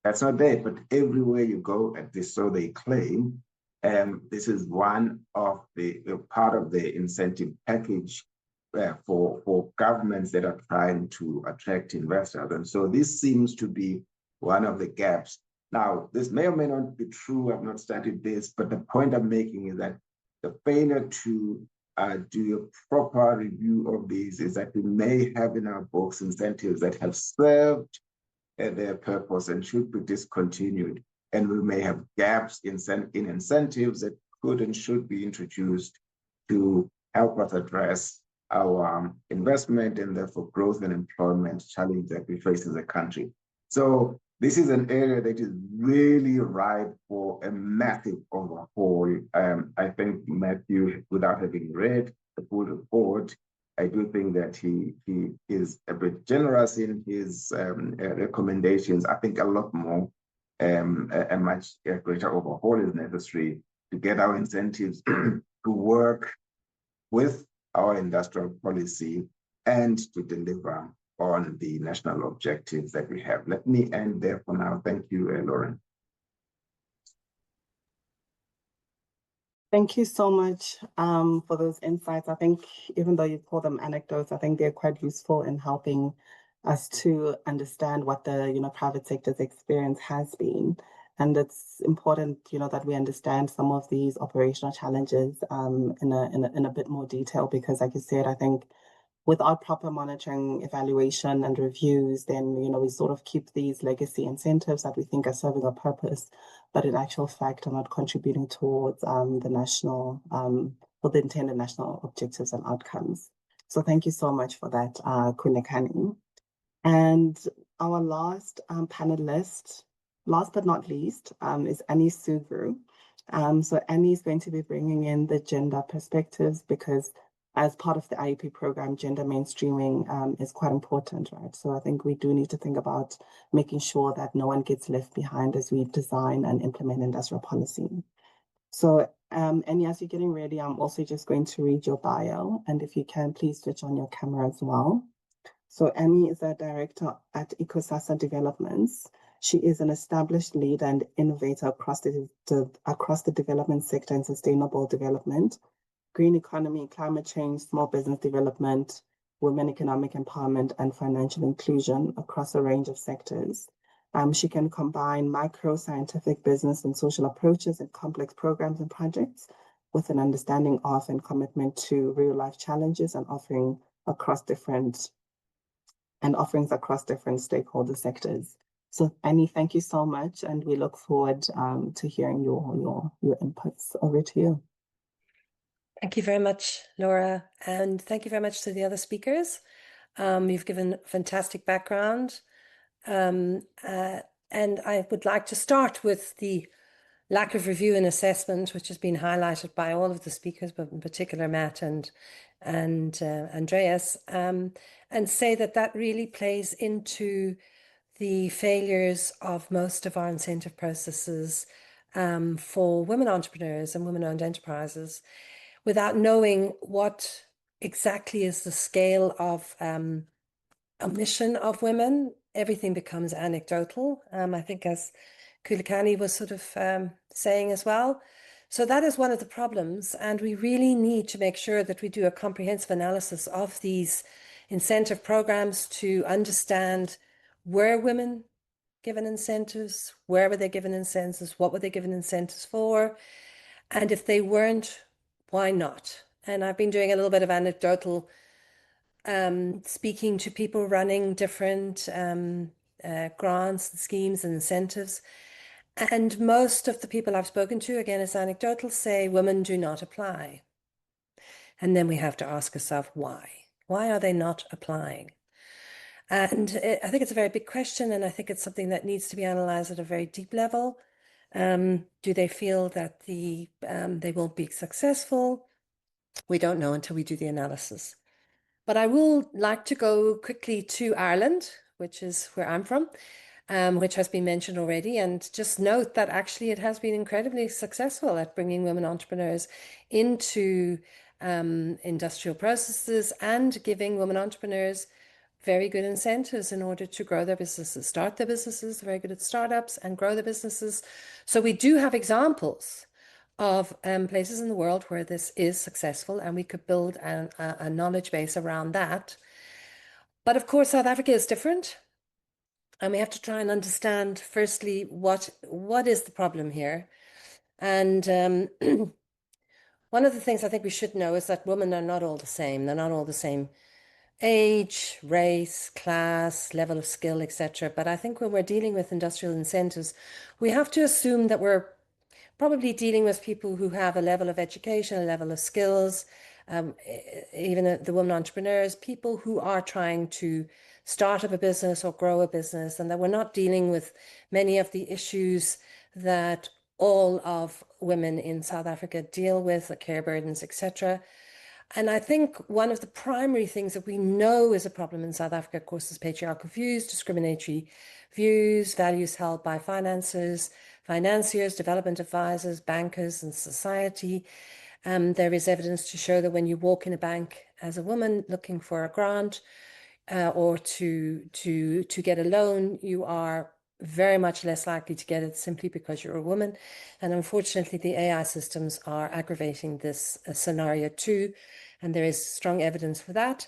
that's not there, but everywhere you go at this, so they claim, this is one of the part of the incentive package for governments that are trying to attract investors. And so this seems to be one of the gaps. Now, this may or may not be true. I've not studied this, but the point I'm making is that the failure to do a proper review of these is that we may have in our books incentives that have served their purpose and should be discontinued. And we may have gaps in incentives that could and should be introduced to help us address our investment and therefore growth and employment challenge that we face as a country. So this is an area that is really ripe for a massive overhaul. I think Matthew, without having read the full report, I do think that he is a bit generous in his recommendations. I think a lot more, a much greater overhaul is necessary to get our incentives to work with our industrial policy and to deliver on the national objectives that we have. Let me end there for now. Thank you, Lauren. Thank you so much for those insights. I think even though you call them anecdotes, I think they're quite useful in helping us to understand what the private sector's experience has been. And it's important, that we understand some of these operational challenges in a bit more detail, because like you said, I think without proper monitoring, evaluation, and reviews, then we sort of keep these legacy incentives that we think are serving a purpose, but in actual fact are not contributing towards the national or the intended national objectives and outcomes. So thank you so much for that, Khulekani. And our last panelist, last but not least, is Annie Sugrue. So Annie is going to be bringing in the gender perspectives, because as part of the IEP program, gender mainstreaming is quite important, right? So I think we do need to think about making sure that no one gets left behind as we design and implement industrial policy. So Annie, as you're getting ready, I'm also just going to read your bio, and if you can, please switch on your camera as well. So Annie is a director at Ecosasa Developments. She is an established leader and innovator across the development sector and sustainable development, green economy, climate change, small business development, women economic empowerment, and financial inclusion across a range of sectors. She can combine micro scientific business and social approaches in complex programs and projects with an understanding of and commitment to real life challenges and offerings across different stakeholder sectors. So Annie, thank you so much, and we look forward to hearing your inputs. Over to you. Thank you very much, Laura, and thank you very much to the other speakers. You've given a fantastic background, and I would like to start with the lack of review and assessment, which has been highlighted by all of the speakers, but in particular Matt and Andreas, and say that really plays into the failures of most of our incentive processes for women entrepreneurs and women-owned enterprises. Without knowing what exactly is the scale of omission of women, everything becomes anecdotal. I think, as Khulekani was sort of saying as well. So that is one of the problems, and we really need to make sure that we do a comprehensive analysis of these incentive programs to understand, were women given incentives? Where were they given incentives? What were they given incentives for? And if they weren't, why not? And I've been doing a little bit of anecdotal speaking to people running different grants and schemes and incentives. And most of the people I've spoken to, again, it's anecdotal, say women do not apply. And then we have to ask ourselves, why? Why are they not applying? And I think it's a very big question, and I think it's something that needs to be analyzed at a very deep level. Do they feel that they won't be successful? We don't know until we do the analysis. But I will like to go quickly to Ireland, which is where I'm from, which has been mentioned already, and just note that actually it has been incredibly successful at bringing women entrepreneurs into industrial processes and giving women entrepreneurs very good incentives in order to grow their businesses, start their businesses, very good at startups, and grow their businesses. So we do have examples of places in the world where this is successful, and we could build a knowledge base around that. But of course, South Africa is different, and we have to try and understand, firstly, what is the problem here. And one of the things I think we should know is that women are not all the same. They're not all the same age, race, class, level of skill, etc. But I think when we're dealing with industrial incentives, we have to assume that we're probably dealing with people who have a level of education, a level of skills, even the women entrepreneurs, people who are trying to start up a business or grow a business, and that we're not dealing with many of the issues that all of women in South Africa deal with, the care burdens, etc. And I think one of the primary things that we know is a problem in South Africa, of course, is patriarchal views, discriminatory views, values held by financiers, development advisors, bankers, and society. There is evidence to show that when you walk in a bank as a woman looking for a grant or to get a loan, you are very much less likely to get it simply because you're a woman. And unfortunately, the AI systems are aggravating this scenario too. And there is strong evidence for that.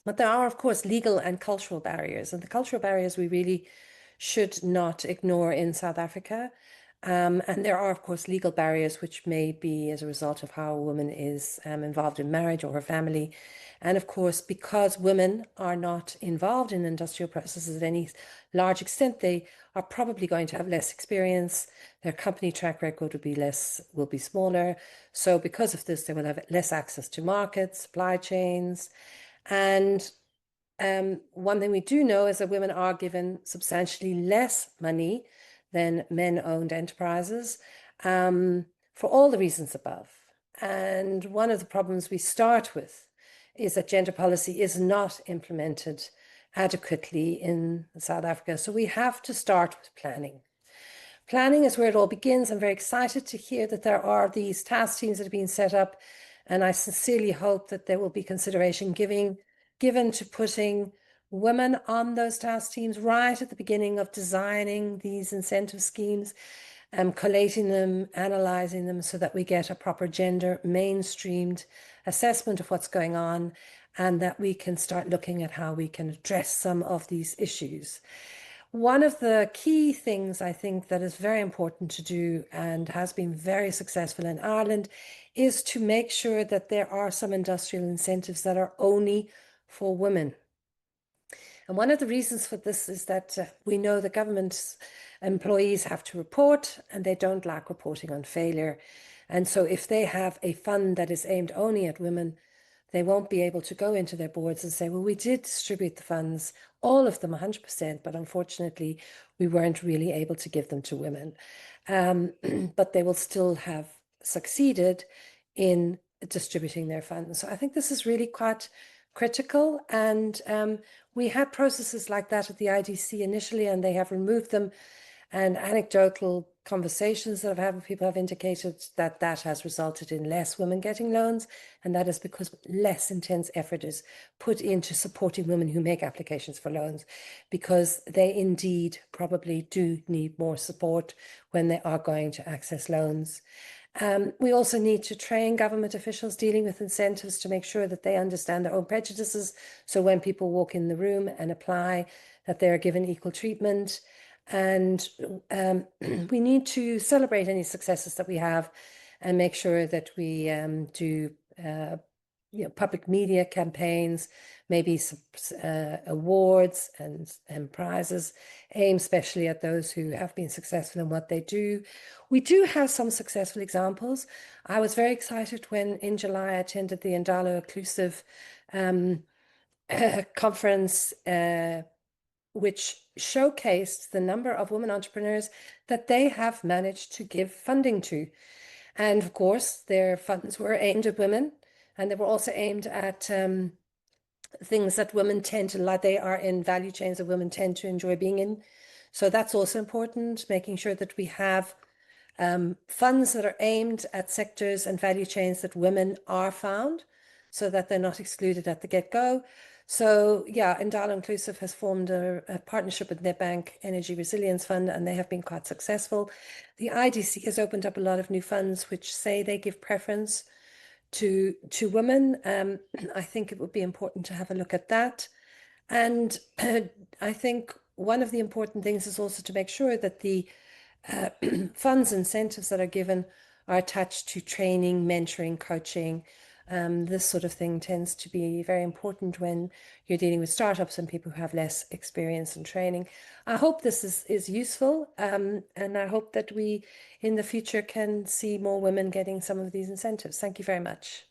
But there are, of course, legal and cultural barriers. And the cultural barriers we really should not ignore in South Africa. And there are, of course, legal barriers which may be as a result of how a woman is involved in marriage or her family. And of course, because women are not involved in industrial processes at any large extent, they are probably going to have less experience. Their company track record will be smaller. So because of this, they will have less access to markets, supply chains. And one thing we do know is that women are given substantially less money than men-owned enterprises for all the reasons above. And one of the problems we start with is that gender policy is not implemented adequately in South Africa. So we have to start with planning. Planning is where it all begins. I'm very excited to hear that there are these task teams that have been set up, and I sincerely hope that there will be consideration given to putting women on those task teams right at the beginning of designing these incentive schemes, collating them, analyzing them so that we get a proper gender mainstreamed assessment of what's going on, and that we can start looking at how we can address some of these issues. One of the key things I think that is very important to do and has been very successful in Ireland is to make sure that there are some industrial incentives that are only for women. And one of the reasons for this is that we know the government employees have to report, and they don't like reporting on failure. And so if they have a fund that is aimed only at women, they won't be able to go into their boards and say, well, we did distribute the funds, all of them 100%, but unfortunately, we weren't really able to give them to women. But they will still have succeeded in distributing their funds. So I think this is really quite critical. And we had processes like that at the IDC initially, and they have removed them. And anecdotal conversations that I've had with people have indicated that that has resulted in less women getting loans. And that is because less intense effort is put into supporting women who make applications for loans, because they indeed probably do need more support when they are going to access loans. We also need to train government officials dealing with incentives to make sure that they understand their own prejudices. So when people walk in the room and apply, that they are given equal treatment. And we need to celebrate any successes that we have and make sure that we do public media campaigns, maybe some awards and prizes aimed especially at those who have been successful in what they do. We do have some successful examples. I was very excited when in July I attended the Indalo Inclusive conference, which showcased the number of women entrepreneurs that they have managed to give funding to. And of course, their funds were aimed at women, and they were also aimed at things that women tend to like. They are in value chains that women tend to enjoy being in. So that's also important, making sure that we have funds that are aimed at sectors and value chains that women are found, so that they're not excluded at the get-go. So yeah, Indalo Inclusive has formed a partnership with Nedbank Energy Resilience Fund, and they have been quite successful. The IDC has opened up a lot of new funds which say they give preference to women. I think it would be important to have a look at that. And I think one of the important things is also to make sure that the funds, incentives that are given are attached to training, mentoring, coaching. This sort of thing tends to be very important when you're dealing with startups and people who have less experience and training. I hope this is useful, and I hope that we in the future can see more women getting some of these incentives. Thank you very much.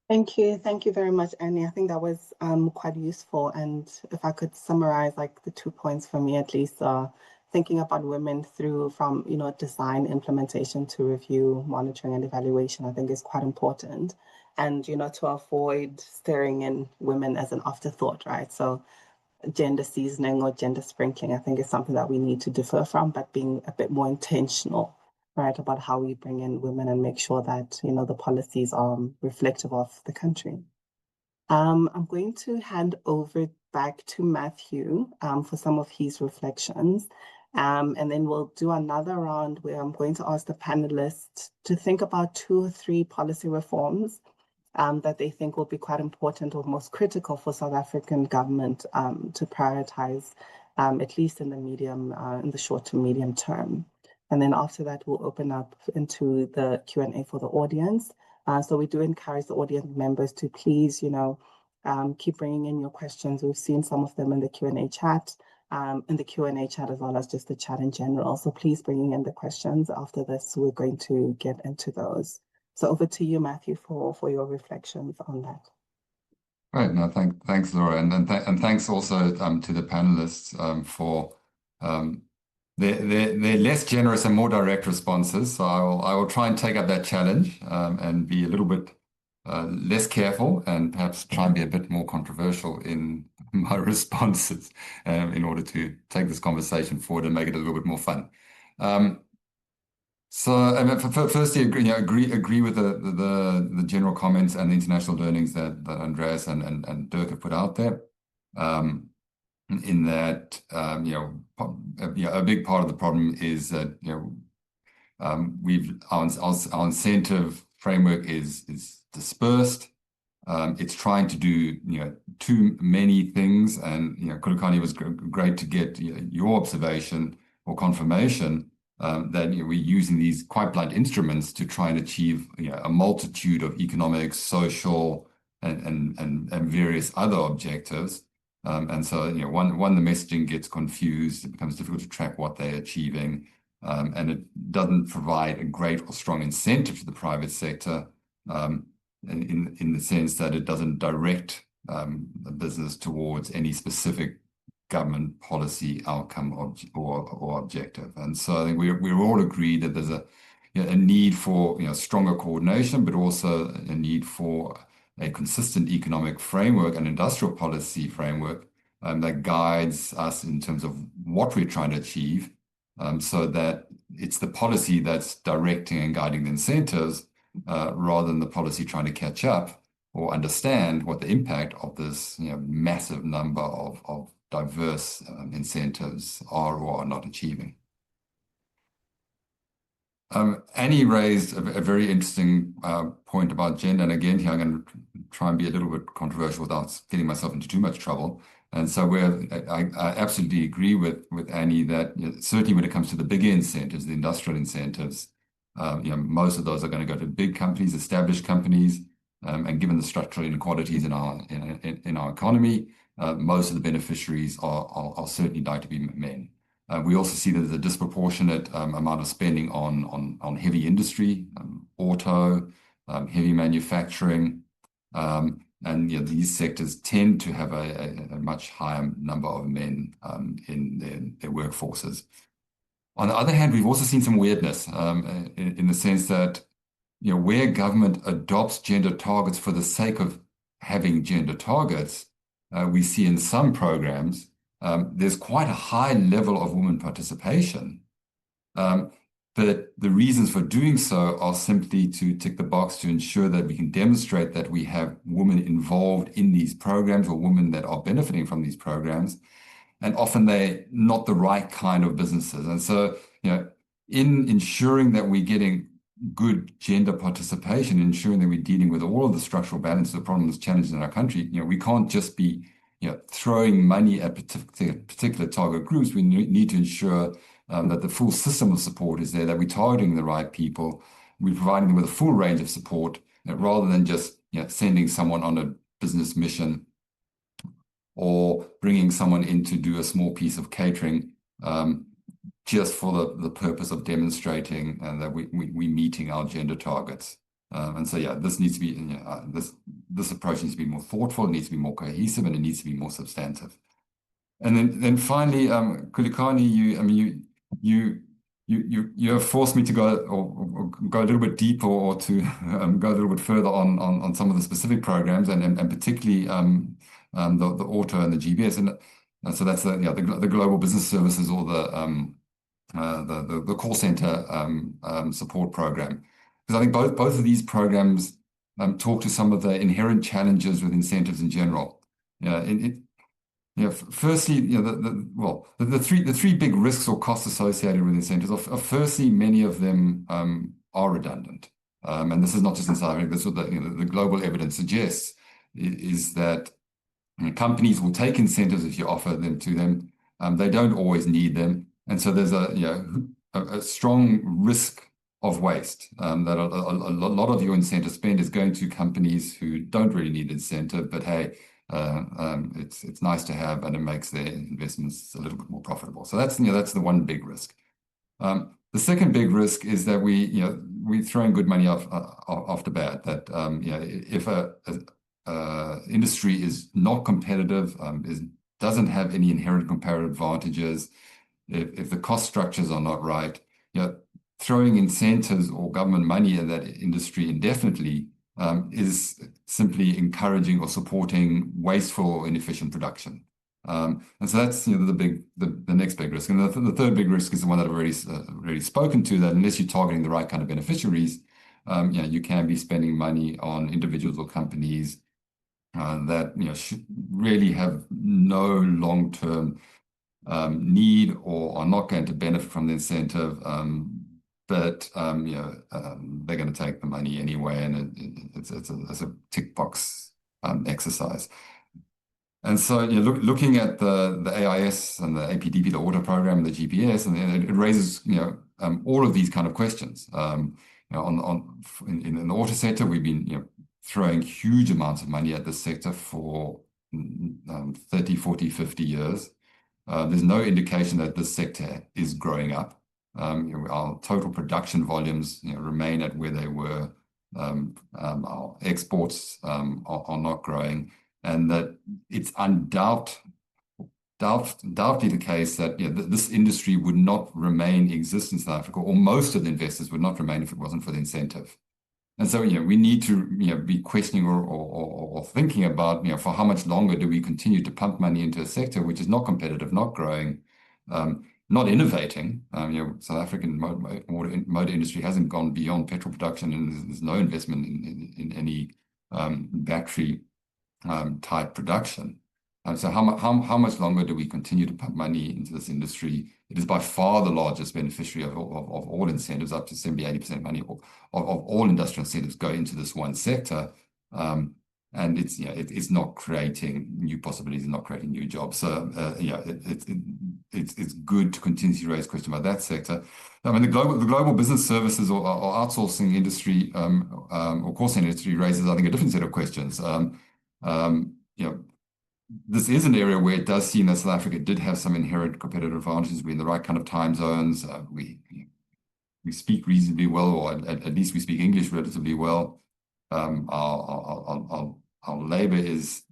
Thank you. Thank you very much, Annie. I think that was quite useful. And if I could summarize like the 2 points for me, at least, thinking about women through from, design, implementation to review, monitoring and evaluation, I think is quite important. And, to avoid staring in women as an afterthought, right? So gender seasoning or gender sprinkling, I think is something that we need to differ from, but being a bit more intentional, right, about how we bring in women and make sure that, the policies are reflective of the country. I'm going to hand over back to Matthew for some of his reflections. And then we'll do another round where I'm going to ask the panelists to think about 2 or 3 policy reforms that they think will be quite important or most critical for South African government to prioritize, at least in the short to medium term. And then after that, we'll open up into the Q&A for the audience. So we do encourage the audience members to please, keep bringing in your questions. We've seen some of them in the Q&A chat, as well as just the chat in general. So please bring in the questions. After this, we're going to get into those. So over to you, Matthew, for your reflections on that. Right. No, thanks, Laura, and thanks also to the panelists for their less generous and more direct responses. So I will try and take up that challenge and be a little bit less careful and perhaps try and be a bit more controversial in my responses in order to take this conversation forward and make it a little bit more fun. So, I mean, firstly, agree with the general comments and the international learnings that Andreas and Dirk have put out there. In that, a big part of the problem is that our incentive framework is dispersed. It's trying to do too many things, and Khulekani, it was great to get your observation or confirmation that we're using these quite blunt instruments to try and achieve a multitude of economic, social, and various other objectives. And so one, the messaging gets confused. It becomes difficult to track what they're achieving, and it doesn't provide a great or strong incentive to the private sector in the sense that it doesn't direct the business towards any specific government policy outcome or objective. And so I think we're all agreed that there's a need for stronger coordination, but also a need for a consistent economic framework and industrial policy framework that guides us in terms of what we're trying to achieve, so that it's the policy that's directing and guiding the incentives rather than the policy trying to catch up or understand what the impact of this massive number of diverse incentives are or are not achieving. Annie raised a very interesting point about gender, and again here I'm going to try and be a little bit controversial without getting myself into too much trouble. And so I absolutely agree with Annie that certainly when it comes to the bigger incentives, the industrial incentives, most of those are going to go to big companies, established companies, and given the structural inequalities in our economy, most of the beneficiaries are certainly like to be men. We also see that there's a disproportionate amount of spending on heavy industry, auto, heavy manufacturing, and these sectors tend to have a much higher number of men in their workforces. On the other hand, we've also seen some weirdness in the sense that where government adopts gender targets for the sake of having gender targets, we see in some programs there's quite a high level of women participation. But the reasons for doing so are simply to tick the box to ensure that we can demonstrate that we have women involved in these programs or women that are benefiting from these programs. And often they're not the right kind of businesses. And so, in ensuring that we're getting good gender participation, ensuring that we're dealing with all of the structural balance of the problems, challenges in our country, we can't just be throwing money at particular target groups. We need to ensure that the full system of support is there, that we're targeting the right people, we're providing them with a full range of support, rather than just sending someone on a business mission or bringing someone in to do a small piece of catering just for the purpose of demonstrating that we're meeting our gender targets. And so, this needs to be this approach needs to be more thoughtful, it needs to be more cohesive, and it needs to be more substantive. And then finally, Khulekani, you have forced me to go or go a little bit deeper, or to go a little bit further on some of the specific programs, and particularly the auto and the GBS, and so that's the global business services or the call center support program. Because I think both of these programs talk to some of the inherent challenges with incentives in general. firstly, the three big risks or costs associated with incentives are firstly, many of them are redundant. And this is not just in South Africa, this is what the global evidence suggests, is that companies will take incentives if you offer them to them. They don't always need them. And so there's a strong risk of waste, that a lot of your incentive spend is going to companies who don't really need incentive, but hey, it's nice to have, and it makes their investments a little bit more profitable. So that's the one big risk. The second big risk is that we're throwing good money after bad. That if a industry is not competitive, doesn't have any inherent comparative advantages, if the cost structures are not right, throwing incentives or government money at that industry indefinitely is simply encouraging or supporting wasteful or inefficient production. And so that's the next big risk. And the third big risk is the one that I've already spoken to, that unless you're targeting the right kind of beneficiaries, you can be spending money on individuals or companies that should really have no long-term need or are not going to benefit from the incentive, but they're going to take the money anyway, and it's a tick box exercise. And so looking at the AIS and the APDP, the auto program, and the GPS, and it raises all of these kind of questions. In the auto sector, we've been throwing huge amounts of money at this sector for 30, 40, 50 years. There's no indication that this sector is growing up. Our total production volumes remain at where they were. Our exports are not growing, and that it's undoubtedly the case that this industry would not remain in existence in South Africa, or most of the investors would not remain if it wasn't for the incentive. And so we need to be questioning or thinking about for how much longer do we continue to pump money into a sector which is not competitive, not growing, not innovating. South African motor industry hasn't gone beyond petrol production, and there's no investment in any battery type production. So how much longer do we continue to pump money into this industry? It is by far the largest beneficiary of all incentives. Up to 70-80% money of all industrial incentives go into this one sector, and it's not creating new possibilities and not creating new jobs. So it's good to continue to raise questions about that sector. I mean, the global business services or outsourcing industry or call center industry raises, I think, a different set of questions. This is an area where it does seem that South Africa did have some inherent competitive advantages. We're in the right kind of time zones. We speak reasonably well, or at least we speak English relatively well. Our labor is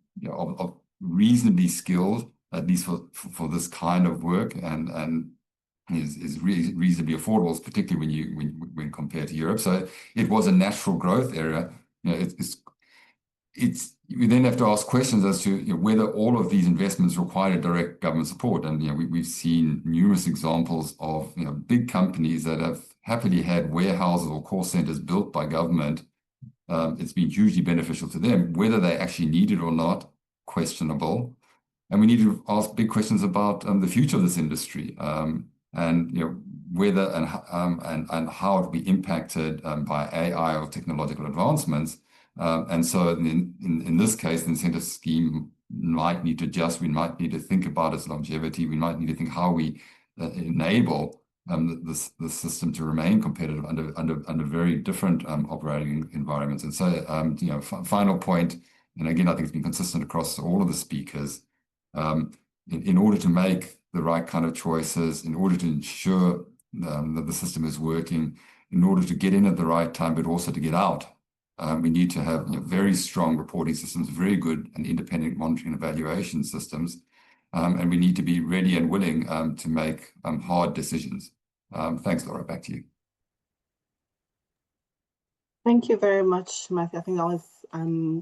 reasonably skilled, at least for this kind of work, and is reasonably affordable, particularly when compared to Europe. So it was a natural growth area. We then have to ask questions as to whether all of these investments require direct government support. And we've seen numerous examples of big companies that have happily had warehouses or call centers built by government. It's been hugely beneficial to them. Whether they actually need it or not, questionable. And we need to ask big questions about the future of this industry, and whether and how it will be impacted by AI or technological advancements. And so in this case, the incentive scheme might need to adjust. We might need to think about its longevity. We might need to think how we enable the system to remain competitive under very different operating environments. And so, final point, and again, I think it's been consistent across all of the speakers, in order to make the right kind of choices, in order to ensure that the system is working, in order to get in at the right time, but also to get out, we need to have very strong reporting systems, very good and independent monitoring and evaluation systems, and we need to be ready and willing to make hard decisions. Thanks, Laura. Back to you. Thank you very much, Matthew. I think that was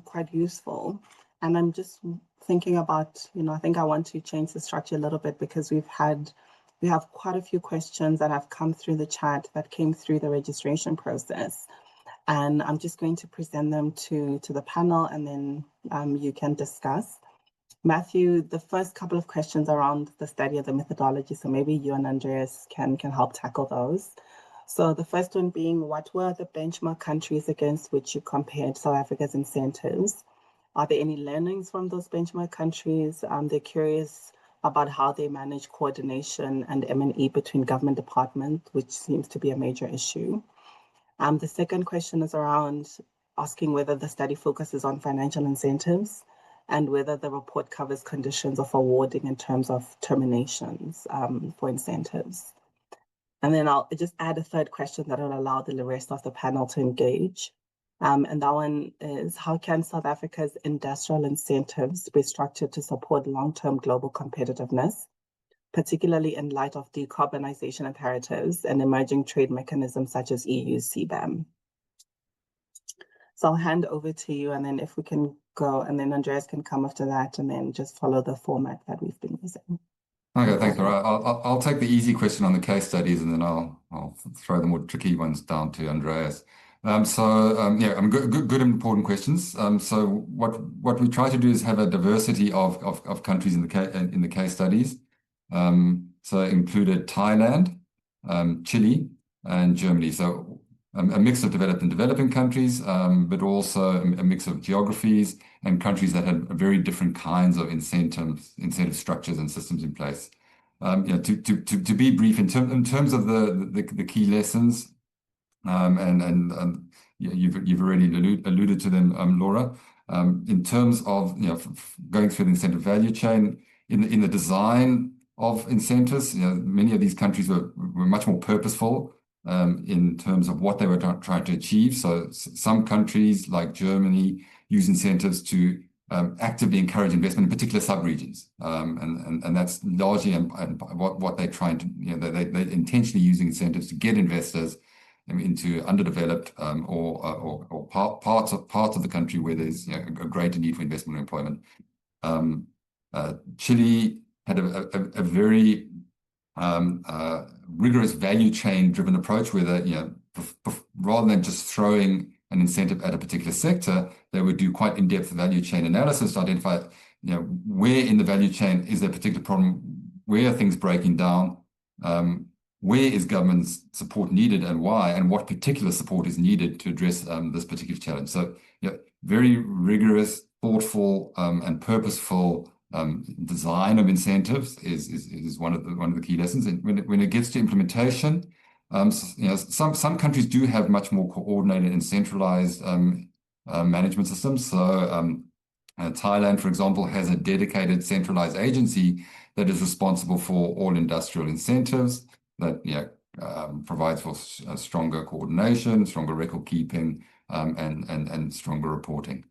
quite useful. And I'm just thinking about, I think I want to change the structure a little bit, because we have quite a few questions that have come through the chat that came through the registration process. And I'm just going to present them to the panel, and then you can discuss. Matthew, the first couple of questions around the study of the methodology, so maybe you and Andreas can help tackle those. So the first one being, what were the benchmark countries against which you compared South Africa's incentives? Are there any learnings from those benchmark countries? They're curious about how they manage coordination and M&E between government departments, which seems to be a major issue. The second question is around asking whether the study focuses on financial incentives and whether the report covers conditions of awarding in terms of terminations for incentives. And then I'll just add a third question that will allow the rest of the panel to engage. And that one is, how can South Africa's industrial incentives be structured to support long-term global competitiveness, particularly in light of decarbonization imperatives and emerging trade mechanisms such as EU CBAM? So I'll hand over to you, and then if we can go, and then Andreas can come after that, and then just follow the format that we've been using. Okay, thanks, Laura. I'll take the easy question on the case studies, and then I'll throw the more tricky ones down to Andreas. Good important questions. So what we try to do is have a diversity of countries in the case studies. So it included Thailand, Chile, and Germany. So a mix of developed and developing countries, but also a mix of geographies and countries that had very different kinds of incentive structures and systems in place. To be brief, in terms of the key lessons, you've already alluded to them, Laura. In terms of going through the incentive value chain, in the design of incentives, many of these countries were much more purposeful in terms of what they were trying to achieve. So some countries like Germany use incentives to actively encourage investment in particular sub-regions, and that's largely what they're trying to. They're intentionally using incentives to get investors into underdeveloped or parts of the country where there's a greater need for investment and employment. Chile had a very rigorous value chain driven approach where rather than just throwing an incentive at a particular sector, they would do quite in-depth value chain analysis to identify where in the value chain is there a particular problem, where are things breaking down, where is government support needed and why, and what particular support is needed to address this particular challenge. So very rigorous, thoughtful, and purposeful design of incentives is one of the key lessons. And when it gets to implementation, some countries do have much more coordinated and centralized management systems. So Thailand, for example, has a dedicated centralized agency that is responsible for all industrial incentives, that provides for stronger coordination, stronger record keeping, and stronger reporting.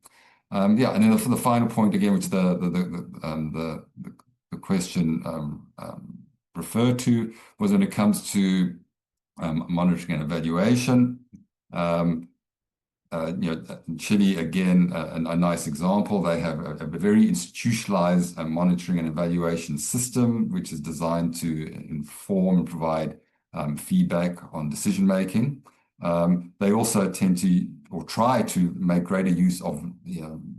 And then for the final point again, which the question referred to, was when it comes to monitoring and evaluation. Chile, again, a nice example. They have a very institutionalized monitoring and evaluation system, which is designed to inform and provide feedback on decision making. They also tend to, or try to, make greater use of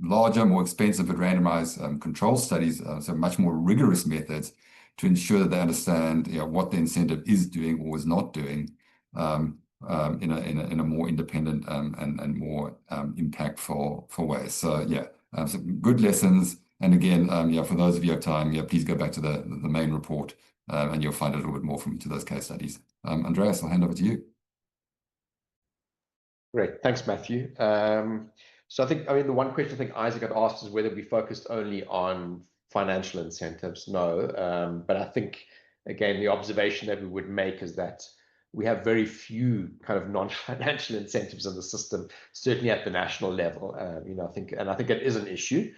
larger, more expensive but randomized control studies, so much more rigorous methods to ensure that they understand what the incentive is doing or is not doing in a more independent and more impactful way. So some good lessons. And again, for those of you who have time, please go back to the main report and you'll find a little bit more from each of those case studies. Andreas, I'll hand over to you. Great, thanks, Matthew. So the one question I think Isaac had asked is whether we focused only on financial incentives. No, but I think, again, the observation that we would make is that we have very few kind of non-financial incentives in the system, certainly at the national level. I think it is an issue.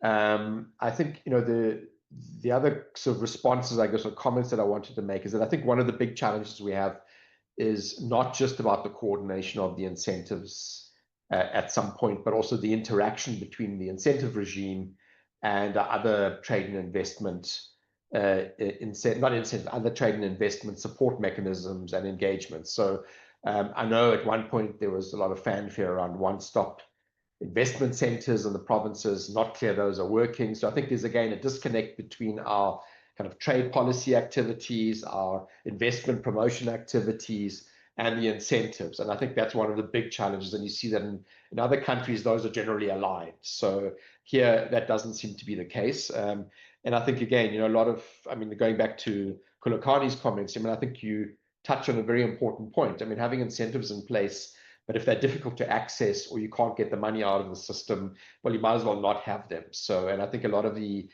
I think the other sort of responses, I guess, or comments that I wanted to make is that I think one of the big challenges we have is not just about the coordination of the incentives at some point, but also the interaction between the incentive regime and other trade and investment other trade and investment support mechanisms and engagements. So I know at one point there was a lot of fanfare around one-stop investment centers in the provinces, not clear those are working. So I think there's, again, a disconnect between our kind of trade policy activities, our investment promotion activities, and the incentives. And I think that's one of the big challenges. And you see that in other countries, those are generally aligned. So here, that doesn't seem to be the case. And I think, again, a lot of, going back to Khulekani's comments, I think you touch on a very important point. Having incentives in place, but if they're difficult to access or you can't get the money out of the system, well, you might as well not have them. So, and I think a lot of the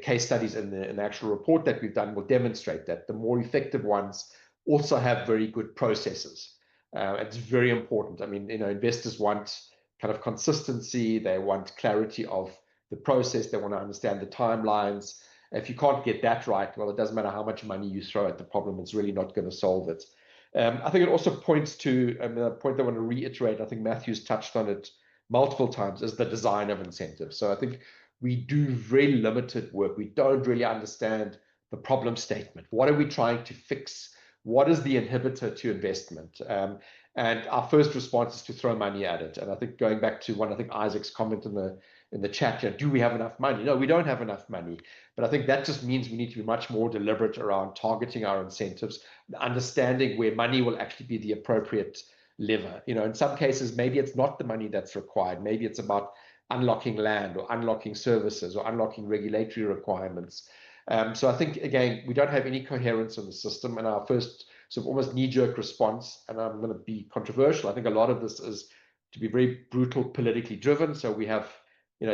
case studies in the actual report that we've done will demonstrate that the more effective ones also have very good processes. It's very important. Investors want kind of consistency. They want clarity of the process. They want to understand the timelines. If you can't get that right, well, it doesn't matter how much money you throw at the problem. It's really not going to solve it. I think it also points to a point I want to reiterate. I think Matthew's touched on it multiple times, is the design of incentives. So I think we do very limited work. We don't really understand the problem statement. What are we trying to fix? What is the inhibitor to investment? And our first response is to throw money at it. And I think going back to I think Isaac's comment in the chat, do we have enough money? No, we don't have enough money. But I think that just means we need to be much more deliberate around targeting our incentives, understanding where money will actually be the appropriate lever. In some cases, maybe it's not the money that's required. Maybe it's about unlocking land or unlocking services or unlocking regulatory requirements. So I think, again, we don't have any coherence in the system, and our first sort of almost knee-jerk response, and I'm going to be controversial, I think a lot of this is to be very brutal, politically driven. So we have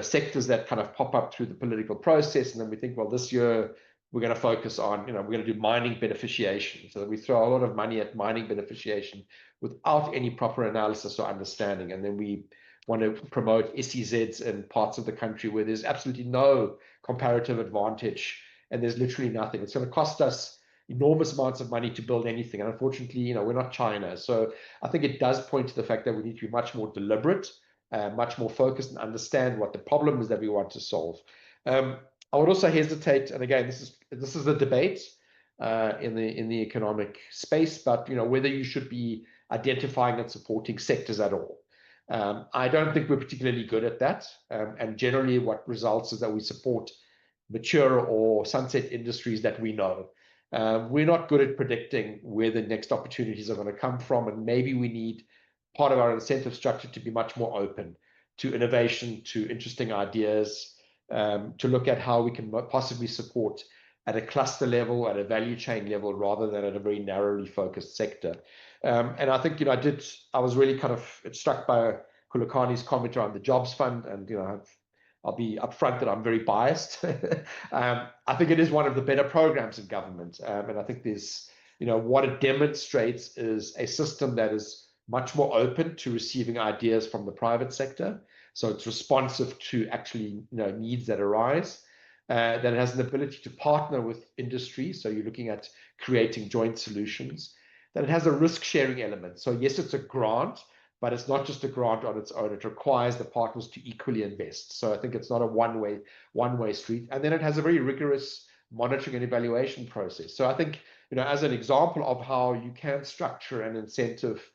sectors that kind of pop up through the political process, and then we think, well, this year we're going to focus on, we're going to do mining beneficiation. So we throw a lot of money at mining beneficiation without any proper analysis or understanding, and then we want to promote SEZs in parts of the country where there's absolutely no comparative advantage, and there's literally nothing. It's going to cost us enormous amounts of money to build anything. And unfortunately, we're not China. So I think it does point to the fact that we need to be much more deliberate, much more focused, and understand what the problem is that we want to solve. I would also hesitate, and again, this is a debate in the economic space, but whether you should be identifying and supporting sectors at all. I don't think we're particularly good at that. And generally what results is that we support mature or sunset industries that we know. We're not good at predicting where the next opportunities are going to come from. And maybe we need part of our incentive structure to be much more open to innovation, to interesting ideas, to look at how we can possibly support at a cluster level, at a value chain level, rather than at a very narrowly focused sector. And I think, I was really kind of struck by Khulekani's comment around the jobs fund, and, I'll be upfront that I'm very biased. I think it is one of the better programs in government. And I think there's, what it demonstrates is a system that is much more open to receiving ideas from the private sector. So it's responsive to actually, needs that arise. That it has an ability to partner with industry. So you're looking at creating joint solutions. That it has a risk-sharing element. So yes, it's a grant, but it's not just a grant on its own. It requires the partners to equally invest. So I think it's not a one-way street. And then it has a very rigorous monitoring and evaluation process. So I think, as an example of how you can structure an incentive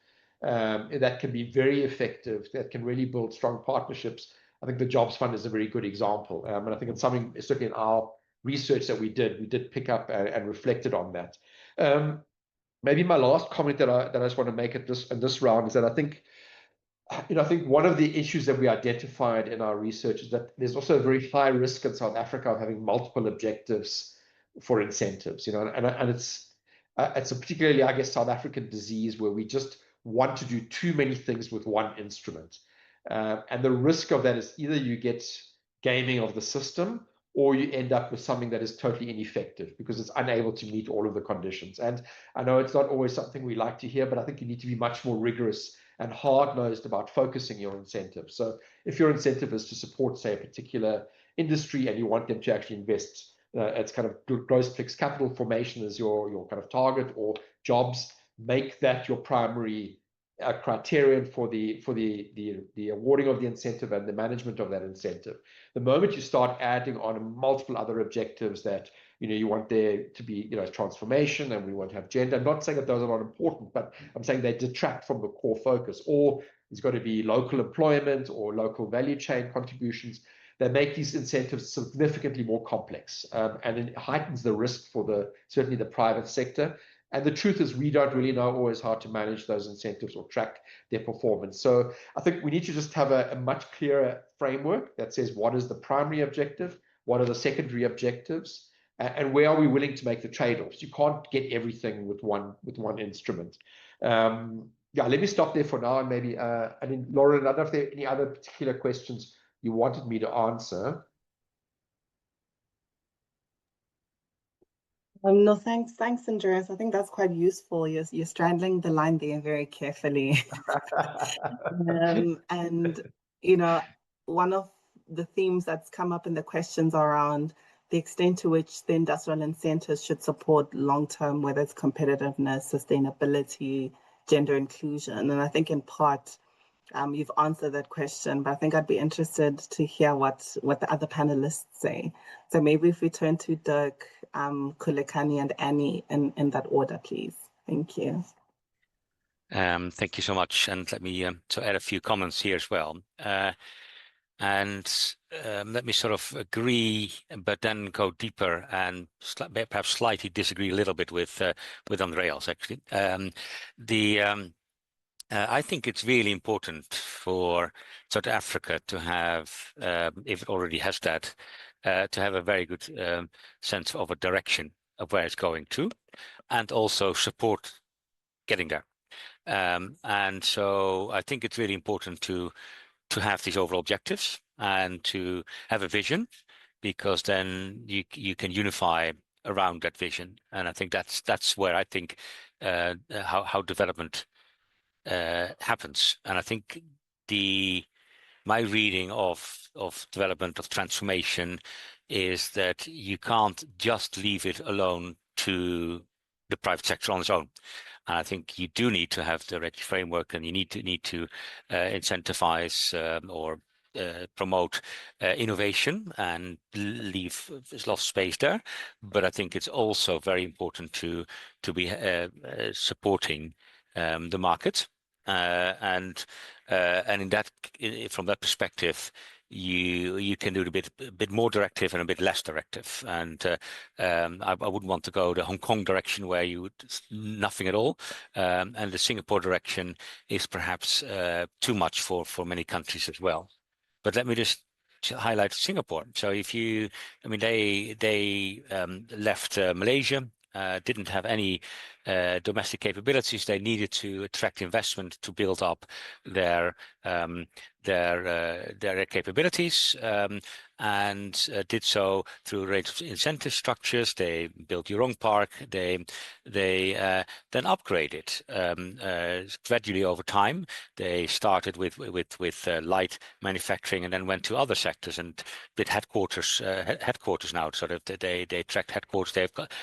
that can be very effective, that can really build strong partnerships, I think the Jobs Fund is a very good example. And I think it's something, certainly in our research that we did pick up and reflected on that. Maybe my last comment that I just want to make in this round is that I think one of the issues that we identified in our research is that there's also a very high risk in South Africa of having multiple objectives for incentives, and it's a particularly, I guess, South African disease where we just want to do too many things with one instrument. And the risk of that is either you get gaming of the system, or you end up with something that is totally ineffective because it's unable to meet all of the conditions. And I know it's not always something we like to hear, but I think you need to be much more rigorous and hard-nosed about focusing your incentives. So if your incentive is to support, say, a particular industry and you want them to actually invest, it's kind of gross fixed capital formation as your kind of target, or jobs, make that your primary criterion for the awarding of the incentive and the management of that incentive. The moment you start adding on multiple other objectives that You want there to be, transformation, and we want to have gender. I'm not saying that those are not important, but I'm saying they detract from the core focus. Or there's got to be local employment or local value chain contributions that make these incentives significantly more complex, and it heightens the risk for certainly the private sector. And the truth is, we don't really know always how to manage those incentives or track their performance. So I think we need to just have a much clearer framework that says what is the primary objective, what are the secondary objectives, and where are we willing to make the trade-offs. You can't get everything with one instrument. Yeah, let me stop there for now, and maybe Laura, I don't know if there are any other particular questions you wanted me to answer. No, thanks, Andreas. I think that's quite useful. You're straddling the line there very carefully. And one of the themes that's come up in the questions around the extent to which the industrial incentives should support long-term, whether it's competitiveness, sustainability, gender inclusion. And I think in part, you've answered that question, but I think I'd be interested to hear what the other panelists say. So maybe if we turn to Dirk, Khulekani, and Annie in that order, please. Thank you. Thank you so much. And let me add a few comments here as well. And let me sort of agree, but then go deeper and perhaps slightly disagree a little bit with Andreas, actually. I think it's really important for South Africa to have, if it already has that, to have a very good sense of a direction of where it's going to, and also support getting there. And so I think it's really important to have these overall objectives and to have a vision, because then you can unify around that vision. And I think that's where I think how development happens. And I think my reading of development, of transformation, is that you can't just leave it alone to the private sector on its own. And I think you do need to have the regulatory framework, and you need to incentivize or promote innovation and leave a lot of space there. But I think it's also very important to be supporting the market. And from that perspective, you can do it a bit more directive and a bit less directive. And I wouldn't want to go the Hong Kong direction where you would nothing at all. And the Singapore direction is perhaps too much for many countries as well. But let me just highlight Singapore. So they left Malaysia. Didn't have any domestic capabilities. They needed to attract investment to build up their capabilities, and did so through a range of incentive structures. They built Jurong Park. They then upgraded gradually over time. They started with light manufacturing, and then went to other sectors and did headquarters now. So that they tracked headquarters.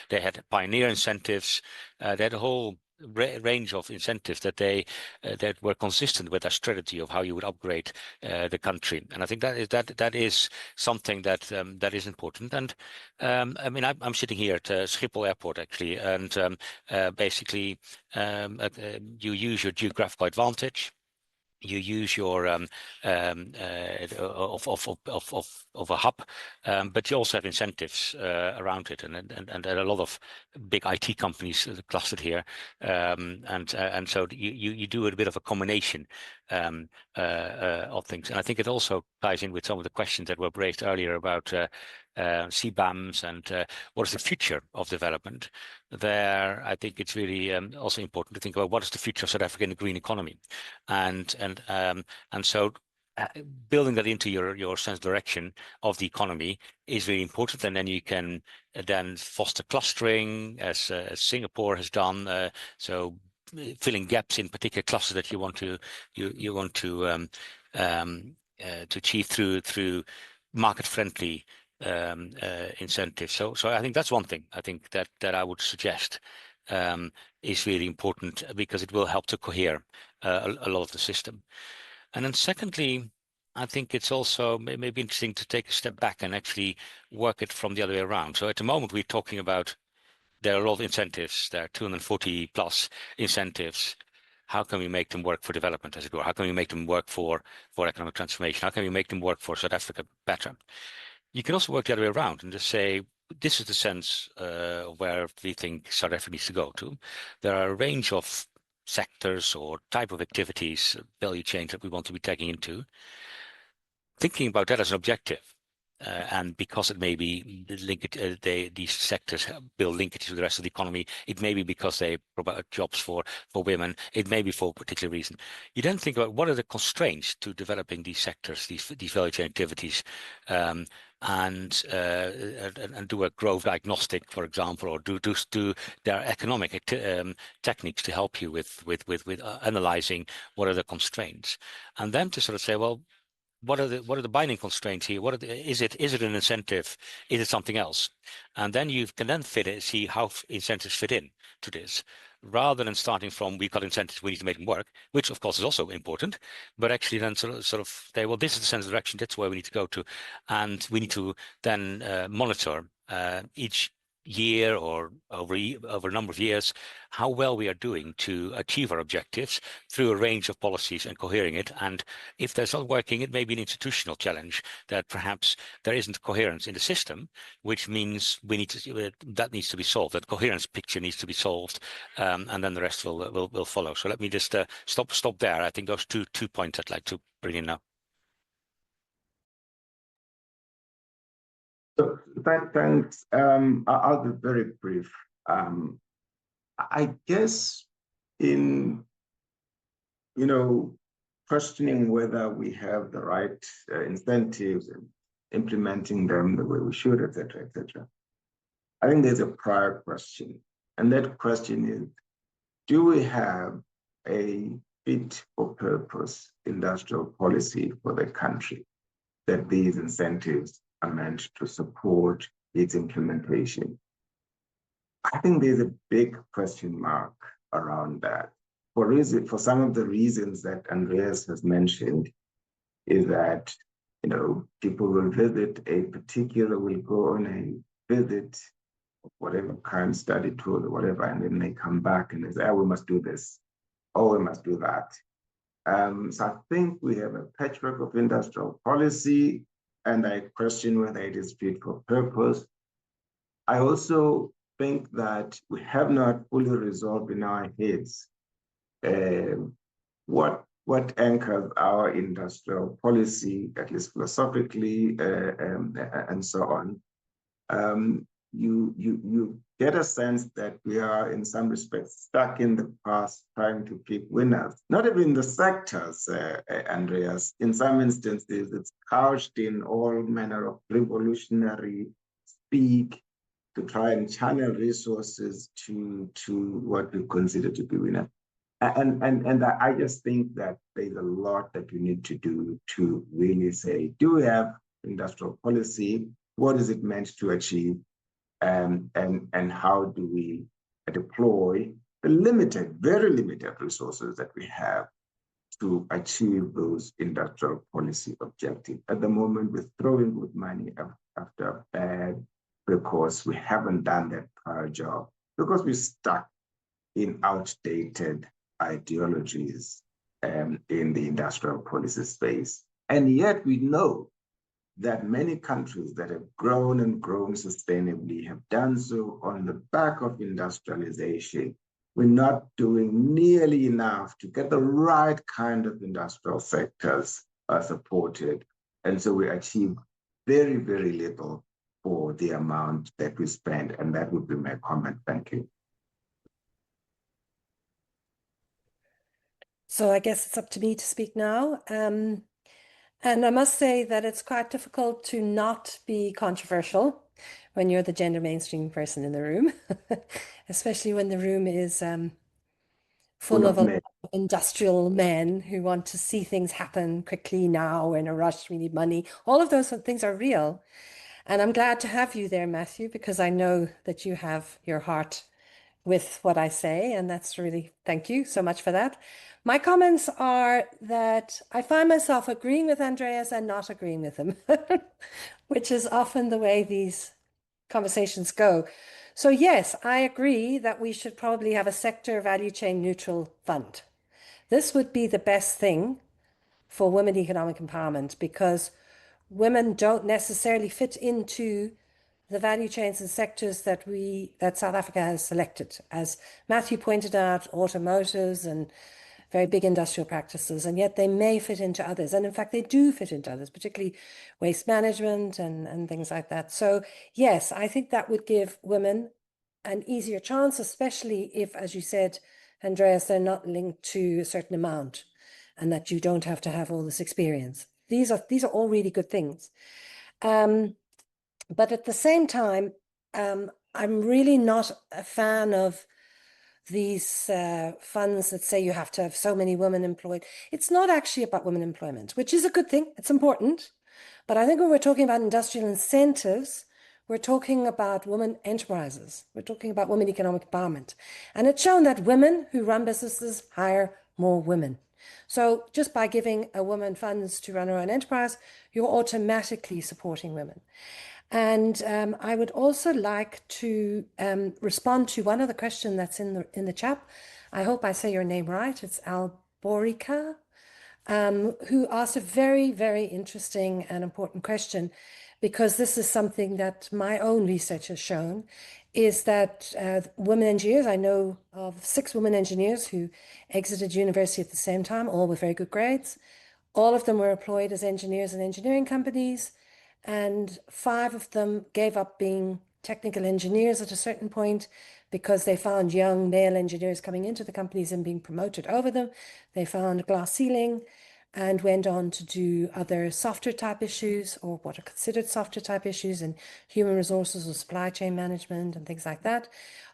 They had pioneer incentives. They had a whole range of incentives that were consistent with our strategy of how you would upgrade the country. And I think that is something that is important. And I'm sitting here at Schiphol Airport, actually, and basically you use your geographical advantage. You use your of a hub, but you also have incentives around it, and there are a lot of big IT companies clustered here, and so you do a bit of a combination of things. And I think it also ties in with some of the questions that were raised earlier about CBAMs and what is the future of development. There, I think it's really also important to think about what is the future of South Africa in the green economy, and so building that into your sense of direction of the economy is really important. And then you can then foster clustering, as Singapore has done. So filling gaps in particular clusters that you want to achieve through market-friendly incentives. So I think that's one thing I think that I would suggest is really important, because it will help to cohere a lot of the system. And then secondly, I think it's also maybe interesting to take a step back and actually work it from the other way around. So at the moment, we're talking about there are a lot of incentives. There are 240 plus incentives. How can we make them work for development, as it were? How can we make them work for economic transformation? How can we make them work for South Africa better? You can also work the other way around and just say, this is the sense where we think South Africa needs to go to. There are a range of sectors or type of activities, value chains that we want to be taking into. Thinking about that as an objective. And because it may be these sectors build linkages to the rest of the economy, it may be because they provide jobs for women, it may be for a particular reason. You then think about what are the constraints to developing these sectors, these value chain activities, and do a growth diagnostic, for example, or do their economic techniques to help you with analyzing what are the constraints, and then to sort of say, well, what are the binding constraints here? Is it an incentive? Is it something else? And then you can then see how incentives fit in to this, rather than starting from we've got incentives, we need to make them work, which of course is also important, but actually then sort of say, well, this is the sense of direction, that's where we need to go to, and we need to then monitor each year or over a number of years how well we are doing to achieve our objectives through a range of policies and cohering it. And if that's not working, it may be an institutional challenge that perhaps there isn't coherence in the system, which means that needs to be solved. That coherence picture needs to be solved, and then the rest will follow. So let me just stop there. I think those two points I'd like to bring in now. So thanks. I'll be very brief. I guess in questioning whether we have the right incentives and implementing them the way we should, etc., etc. I think there's a prior question, and that question is: do we have a fit for purpose industrial policy for the country that these incentives are meant to support its implementation? I think there's a big question mark around that. For some of the reasons that Andreas has mentioned, is that people will go on a visit of whatever kind, study tour or whatever, and then they come back and they say, oh, we must do this, oh, we must do that. So I think we have a patchwork of industrial policy, and I question whether it is fit for purpose. I also think that we have not fully resolved in our heads what anchors our industrial policy, at least philosophically, and so on. You get a sense that we are, in some respects, stuck in the past trying to pick winners. Not even in the sectors, Andreas. In some instances, it's couched in all manner of revolutionary speak to try and channel resources to what we consider to be winners. And I just think that there's a lot that we need to do to really say, do we have industrial policy? What is it meant to achieve? And how do we deploy the very limited resources that we have to achieve those industrial policy objectives? At the moment, we're throwing good money after bad because we haven't done that prior job, because we're stuck in outdated ideologies in the industrial policy space. And yet we know that many countries that have grown and grown sustainably have done so on the back of industrialization. We're not doing nearly enough to get the right kind of industrial sectors supported. And so we achieve very, very little for the amount that we spend. And that would be my comment. Thank you. So I guess it's up to me to speak now. And I must say that it's quite difficult to not be controversial when you're the gender mainstream person in the room, especially when the room is full of a lot of industrial men who want to see things happen quickly now, in a rush, we need money. All of those things are real. And I'm glad to have you there, Matthew, because I know that you have your heart with what I say, and that's really, thank you so much for that. My comments are that I find myself agreeing with Andreas and not agreeing with him, which is often the way these conversations go. So yes, I agree that we should probably have a sector value chain neutral fund. This would be the best thing for women economic empowerment, because women don't necessarily fit into the value chains and sectors that South Africa has selected. As Matthew pointed out, automotives and very big industrial practices, and yet they may fit into others. And in fact, they do fit into others, particularly waste management and things like that. So yes, I think that would give women an easier chance, especially if, as you said, Andreas, they're not linked to a certain amount and that you don't have to have all this experience. These are all really good things. But at the same time, I'm really not a fan of these funds that say you have to have so many women employed. It's not actually about women employment, which is a good thing. It's important. But I think when we're talking about industrial incentives, we're talking about women enterprises. We're talking about women economic empowerment. And it's shown that women who run businesses hire more women. So just by giving a woman funds to run her own enterprise, you're automatically supporting women. And I would also like to respond to one other question that's in the chat. I hope I say your name right. It's Alborica, who asked a very, very interesting and important question, because this is something that my own research has shown, is that women engineers, I know of 6 women engineers who exited university at the same time, all with very good grades. All of them were employed as engineers in engineering companies, and 5 of them gave up being technical engineers at a certain point because they found young male engineers coming into the companies and being promoted over them. They found a glass ceiling and went on to do other software type issues, or what are considered software type issues in human resources or supply chain management and things like that.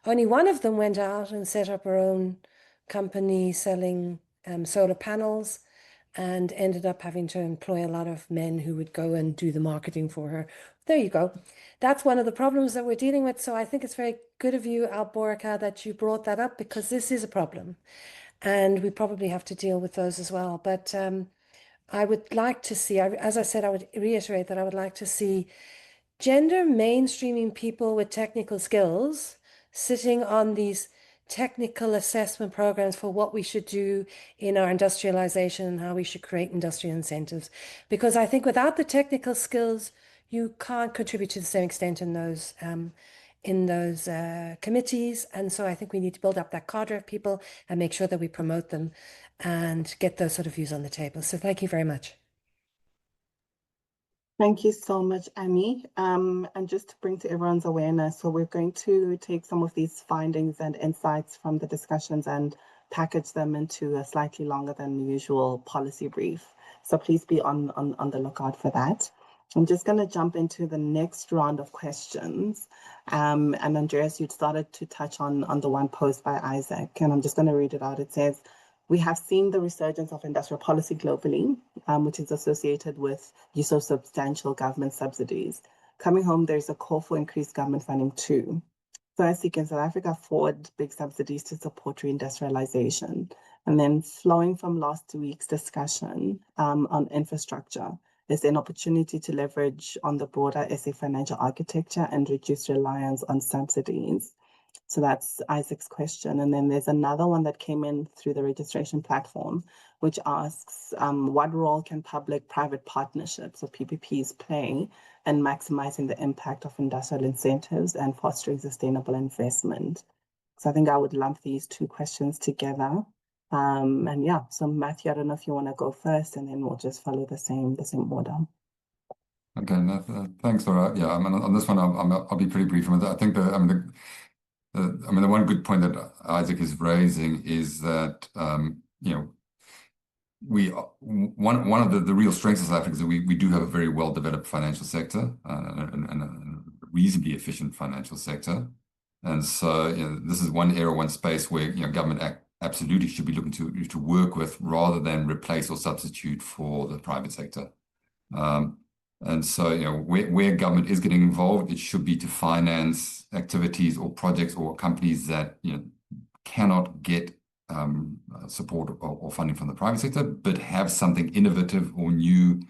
Only 1 of them went out and set up her own company selling solar panels, and ended up having to employ a lot of men who would go and do the marketing for her. There you go. That's one of the problems that we're dealing with. So I think it's very good of you, Alborica, that you brought that up, because this is a problem. And we probably have to deal with those as well. But I would like to see, as I said, I would reiterate that I would like to see gender mainstreaming people with technical skills sitting on these technical assessment programs for what we should do in our industrialization and how we should create industrial incentives. Because I think without the technical skills, you can't contribute to the same extent in those committees. And so I think we need to build up that cadre of people and make sure that we promote them and get those sort of views on the table. So thank you very much. Thank you so much, Annie. And just to bring to everyone's awareness, so we're going to take some of these findings and insights from the discussions and package them into a slightly longer than usual policy brief. So please be on the lookout for that. I'm just going to jump into the next round of questions. And Andreas, you'd started to touch on the one posed by Isaac, and I'm just going to read it out. It says, "We have seen the resurgence of industrial policy globally, which is associated with use of substantial government subsidies. Coming home, there's a call for increased government funding too. Firstly, can South Africa afford big subsidies to support reindustrialization? And then flowing from last week's discussion on infrastructure, is there an opportunity to leverage on the broader SA financial architecture and reduce reliance on subsidies?" So that's Isaac's question. And then there's another one that came in through the registration platform, which asks, what role can public-private partnerships or PPPs play in maximizing the impact of industrial incentives and fostering sustainable investment? So I think I would lump these 2 questions together. And yeah, so Matthew, I don't know if you want to go first, and then we'll just follow the same order. Okay, thanks, Laura. Yeah, I mean, on this one, I'll be pretty brief. I think the one good point that Isaac is raising is that one of the real strengths of South Africa is that we do have a very well developed financial sector and a reasonably efficient financial sector, and so this is one area, one space where government absolutely should be looking to work with rather than replace or substitute for the private sector. And so, where government is getting involved, it should be to finance activities or projects or companies that cannot get support or funding from the private sector, but have something innovative or new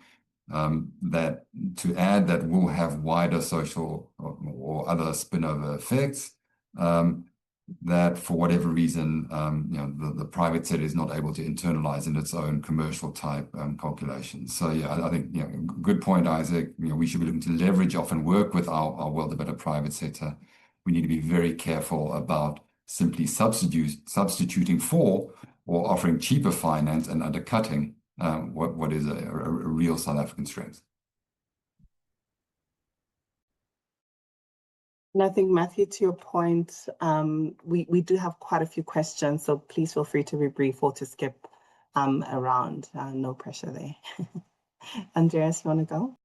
that to add that will have wider social or other spin-over effects. That for whatever reason, the private sector is not able to internalize in its own commercial type calculations. So yeah, I think good point, Isaac. We should be looking to leverage off and work with our well-developed private sector. We need to be very careful about simply substituting for or offering cheaper finance and undercutting what is a real South African strength. And I think, Matthew, to your point, we do have quite a few questions, so please feel free to be brief or to skip around. No pressure there. Andreas, you want to go?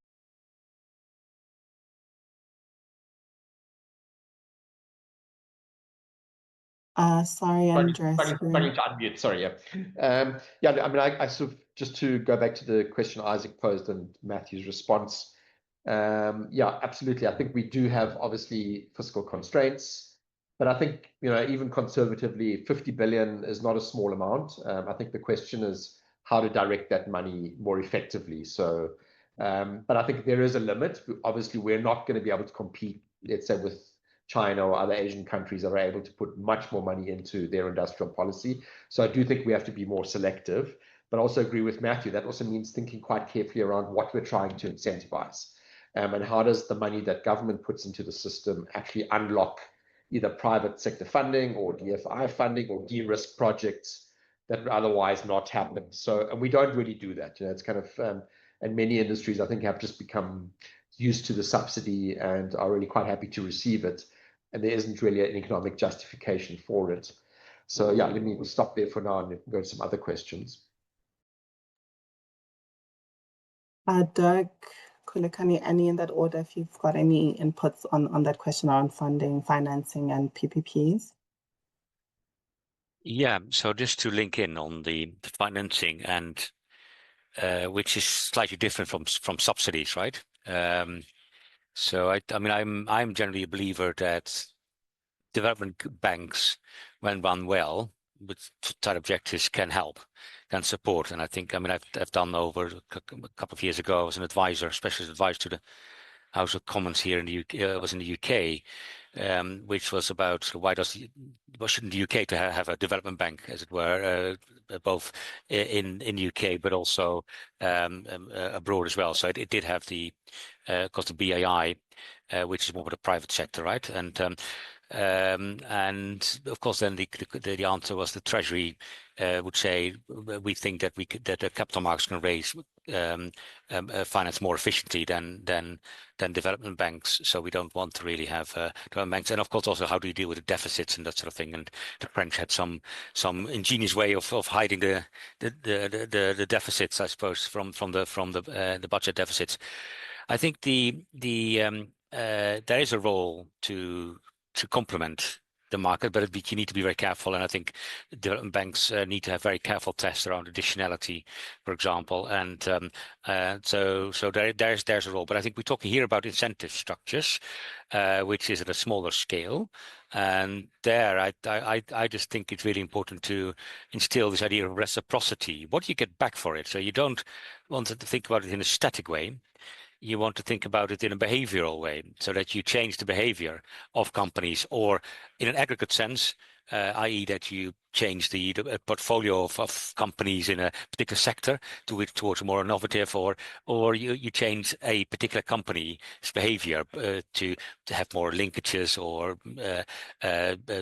Sorry, Andreas. Funny to unmute, sorry, yeah. I mean, I sort of, just to go back to the question Isaac posed and Matthew's response, yeah, absolutely. I think we do have obviously fiscal constraints, but I think, even conservatively, 50 billion is not a small amount. I think the question is how to direct that money more effectively. So, but I think there is a limit. Obviously, we're not going to be able to compete, let's say, with China or other Asian countries that are able to put much more money into their industrial policy. So I do think we have to be more selective, but I also agree with Matthew. That also means thinking quite carefully around what we're trying to incentivize. And how does the money that government puts into the system actually unlock either private sector funding or DFI funding or de-risk projects that would otherwise not happen. So, and we don't really do that. It's kind of, and many industries, I think, have just become used to the subsidy and are really quite happy to receive it. And there isn't really an economic justification for it. So yeah, let me stop there for now and go to some other questions. Dirk, Khulekani, any in that order, if you've got any inputs on that question around funding, financing, and PPPs? Yeah, so just to link in on the financing and which is slightly different from subsidies, right? So I mean, I'm generally a believer that development banks, when run well, with tight objectives, can help, can support. And I think, I mean, I've done over a couple of years ago, I was an advisor, specialist advisor to the House of Commons here in the UK, was in the UK, which was about why shouldn't the UK to have a development bank, as it were, both in the UK but also abroad as well. So it did have the cost of BAI, which is more for the private sector, right? And of course, then the answer was the Treasury would say we think that that the capital markets can raise finance more efficiently than development banks. So we don't want to really have development banks. And of course, also how do you deal with the deficits and that sort of thing? And the French had some ingenious way of hiding the deficits, I suppose, from the budget deficits. I think there is a role to complement the market, but you need to be very careful. And I think development banks need to have very careful tests around additionality, for example. And so there's a role. But I think we're talking here about incentive structures, which is at a smaller scale. And there, I just think it's really important to instill this idea of reciprocity. What do you get back for it? So you don't want to think about it in a static way. You want to think about it in a behavioral way, so that you change the behavior of companies, or in an aggregate sense, i.e. that you change the portfolio of companies in a particular sector towards a more innovative, or you change a particular company's behavior to have more linkages or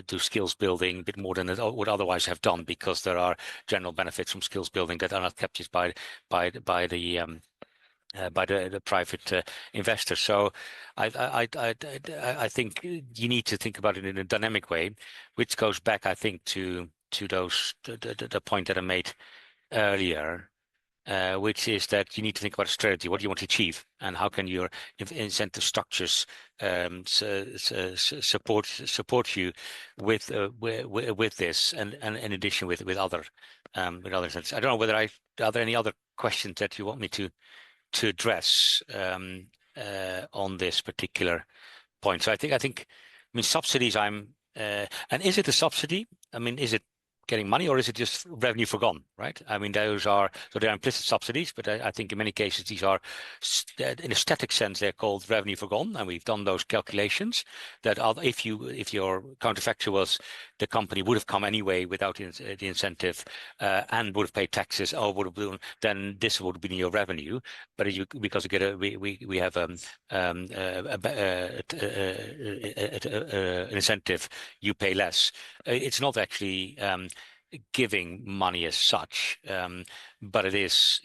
do skills building a bit more than it would otherwise have done, because there are general benefits from skills building that are not captured by the private investor. So I think you need to think about it in a dynamic way, which goes back, I think, to the point that I made earlier, which is that you need to think about a strategy. What do you want to achieve, and how can your incentive structures support you with this, and in addition with other incentives. I don't know whether are there any other questions that you want me to to address on this particular point. So I mean, subsidies. And is it a subsidy? I mean, is it getting money, or is it just revenue forgone, right? I mean, they're implicit subsidies, but I think in many cases these are, in a static sense, they're called revenue forgone, and we've done those calculations that if your counterfactual was the company would have come anyway without the incentive and would have paid taxes, or would have been, then this would have been your revenue. But because we have an incentive, you pay less. It's not actually giving money as such, but it is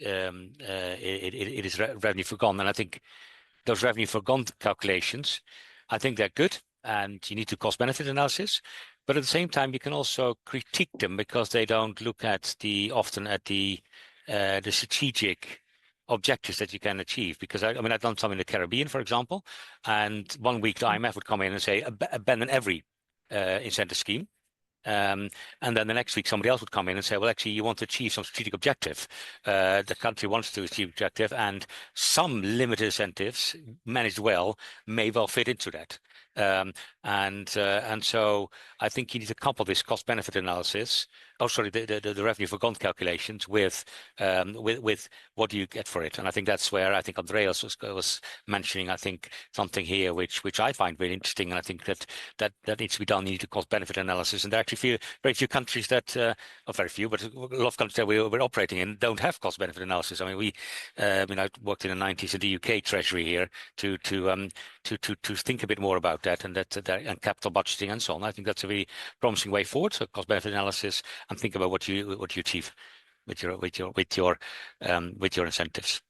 revenue forgone. And I think those revenue forgone calculations, I think they're good, and you need to cost benefit analysis. But at the same time, you can also critique them because they don't look often at the strategic objectives that you can achieve. Because I mean, I've done some in the Caribbean, for example, and one week the IMF would come in and say abandon every incentive scheme. And then the next week somebody else would come in and say, well, actually, you want to achieve some strategic objective. The country wants to achieve objective, and some limited incentives managed well may well fit into that. And so I think you need to couple this cost-benefit analysis. The revenue forgone calculations with what do you get for it. And I think that's where I think Andreas was mentioning, I think, something here which I find really interesting. And I think that needs to be done. You need to cost-benefit analysis. And there are actually very few countries that, not very few, but a lot of countries that we're operating in don't have cost-benefit analysis. I mean, I worked in the 90s in the UK Treasury here to think a bit more about that and and capital budgeting and so on. I think that's a very promising way forward. So cost-benefit analysis, and think about what you achieve with your incentives.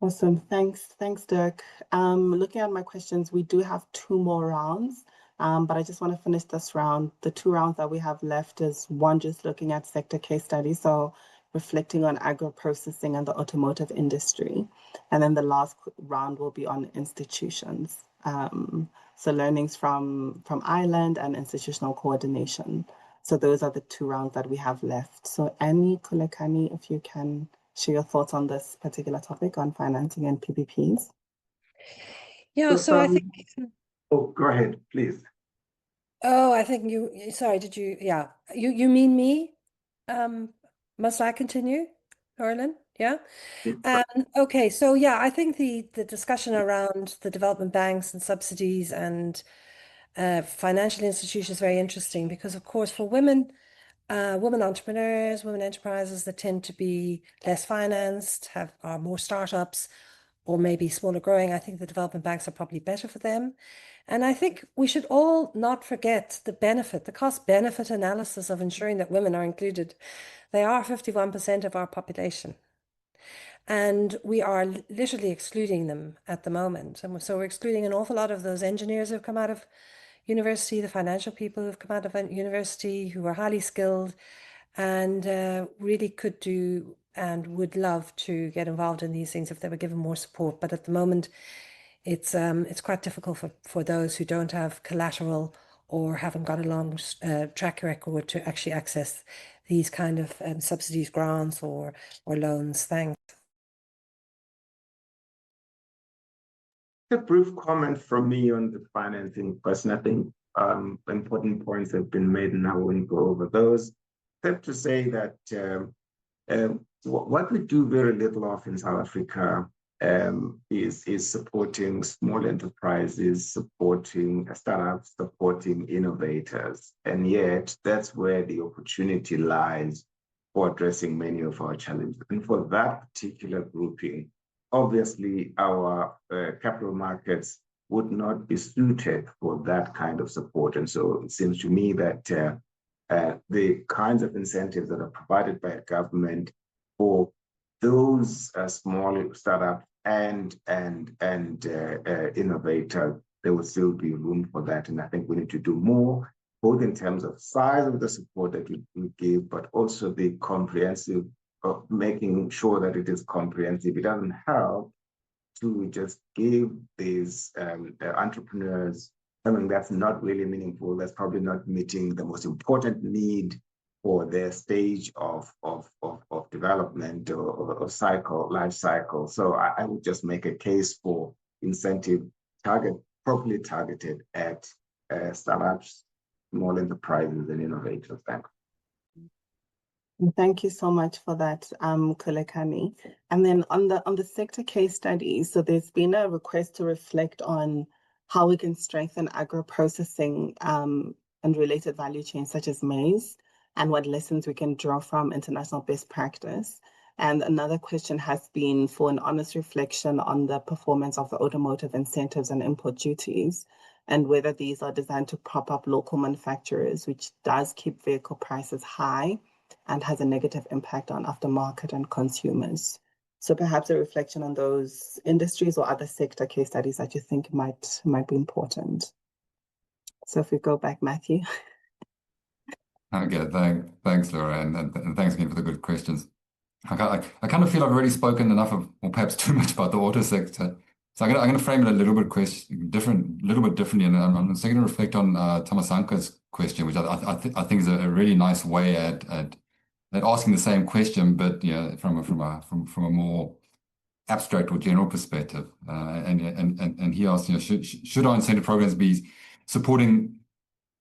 Awesome. Thanks, Dirk. Looking at my questions, we do have 2 more rounds, but I just want to finish this round. The 2 rounds that we have left is one just looking at sector case studies, so reflecting on agro-processing and the automotive industry. And then the last round will be on institutions. So learnings from Ireland and institutional coordination. So those are the 2 rounds that we have left. So Annie, Khulekani, if you can share your thoughts on this particular topic on financing and PPPs. Yeah, so I think... Oh, go ahead, please. Oh, I think sorry, did you, yeah. You mean me? Must I continue, Orlin? Yeah? Okay, so yeah, I think the discussion around the development banks and subsidies and financial institutions is very interesting because, of course, for women entrepreneurs, women enterprises that tend to be less financed, are more startups, or maybe smaller growing, I think the development banks are probably better for them. And I think we should all not forget the cost-benefit analysis of ensuring that women are included. They are 51% of our population. And we are literally excluding them at the moment. And so we're excluding an awful lot of those engineers who've come out of university, the financial people who've come out of university, who are highly skilled and really could do and would love to get involved in these things if they were given more support. But at the moment, it's quite difficult for those who don't have collateral or haven't got a long track record to actually access these kind of subsidies, grants or loans. Thanks. A brief comment from me on the financing question. I think important points have been made, and I won't go over those. Except to say that what we do very little of in South Africa is supporting small enterprises, supporting startups, supporting innovators. And yet that's where the opportunity lies for addressing many of our challenges. And for that particular grouping, obviously our capital markets would not be suited for that kind of support. And so it seems to me that the kinds of incentives that are provided by a government for those small startups and innovators, there will still be room for that. And I think we need to do more, both in terms of size of the support that we give, but also the comprehensive, making sure that it is comprehensive. It doesn't help to just give these entrepreneurs something that's not really meaningful, that's probably not meeting the most important need for their stage of development or life cycle. So I would just make a case for incentive properly targeted at startups, small enterprises, and innovators. Thanks. Thank you so much for that, Khulekani. And then on the sector case studies, so there's been a request to reflect on how we can strengthen agro-processing and related value chains such as maize, and what lessons we can draw from international best practice. And another question has been for an honest reflection on the performance of the automotive incentives and import duties, and whether these are designed to prop up local manufacturers, which does keep vehicle prices high and has a negative impact on aftermarket and consumers. So perhaps a reflection on those industries or other sector case studies that you think might be important. So if we go back, Matthew. Okay, thanks, Laura, and thanks again for the good questions. I kind of feel I've already spoken enough of, or perhaps too much, about the auto sector. So I'm going to frame it a little bit differently, and I'm going to reflect on Thomasanka's question, which I think is a really nice way at asking the same question, but from a more abstract or general perspective. And he asked, should our incentive programs be supporting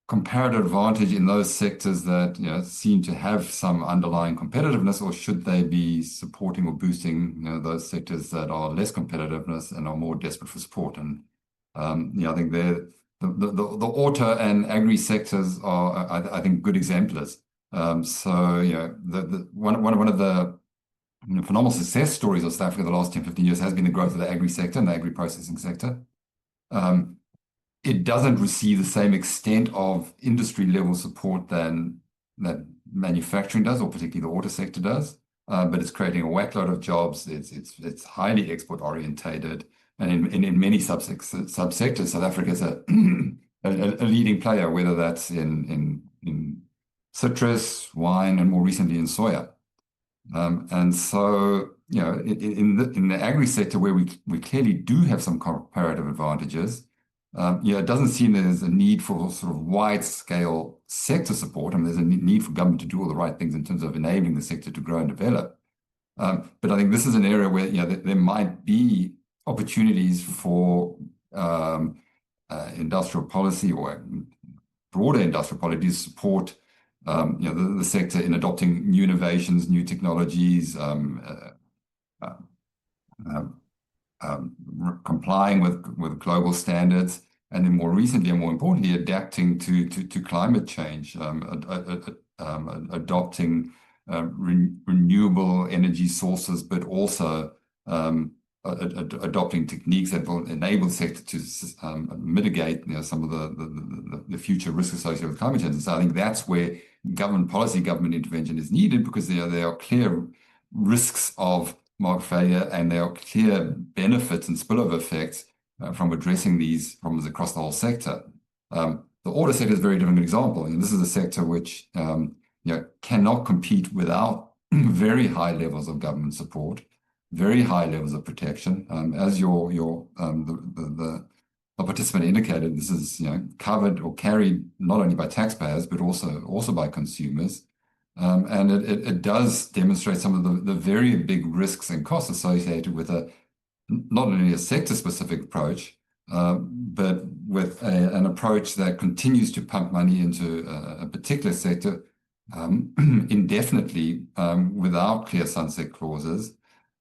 comparative advantage in those sectors that seem to have some underlying competitiveness, or should they be supporting or boosting those sectors that are less competitiveness and are more desperate for support? And I think the auto and agri sectors are, I think, good exemplars. So one of the phenomenal success stories of South Africa the last 10-15 years has been the growth of the agri sector and the agri processing sector. It doesn't receive the same extent of industry level support that manufacturing does, or particularly the auto sector does. But it's creating a whackload of jobs. It's highly export orientated, and in many subsectors, South Africa is a leading player, whether that's in citrus, wine, and more recently in soya. And so in the agri sector, where we clearly do have some comparative advantages. It doesn't seem there's a need for sort of wide-scale sector support. I mean, there's a need for government to do all the right things in terms of enabling the sector to grow and develop. But I think this is an area where there might be opportunities for industrial policy or broader industrial policy to support the sector in adopting new innovations, new technologies, complying with global standards, and then more recently and more importantly, adapting to climate change, adopting renewable energy sources, but also adopting techniques that will enable the sector to mitigate some of the future risks associated with climate change. And so I think that's where government policy, government intervention is needed, because there are clear risks of market failure, and there are clear benefits and spillover effects from addressing these problems across the whole sector. The auto sector is a very different example, and this is a sector which cannot compete without very high levels of government support, very high levels of protection. As the participant indicated, this is covered or carried not only by taxpayers but also by consumers. And it does demonstrate some of the very big risks and costs associated with not only a sector-specific approach, but with an approach that continues to pump money into a particular sector indefinitely, without clear sunset clauses,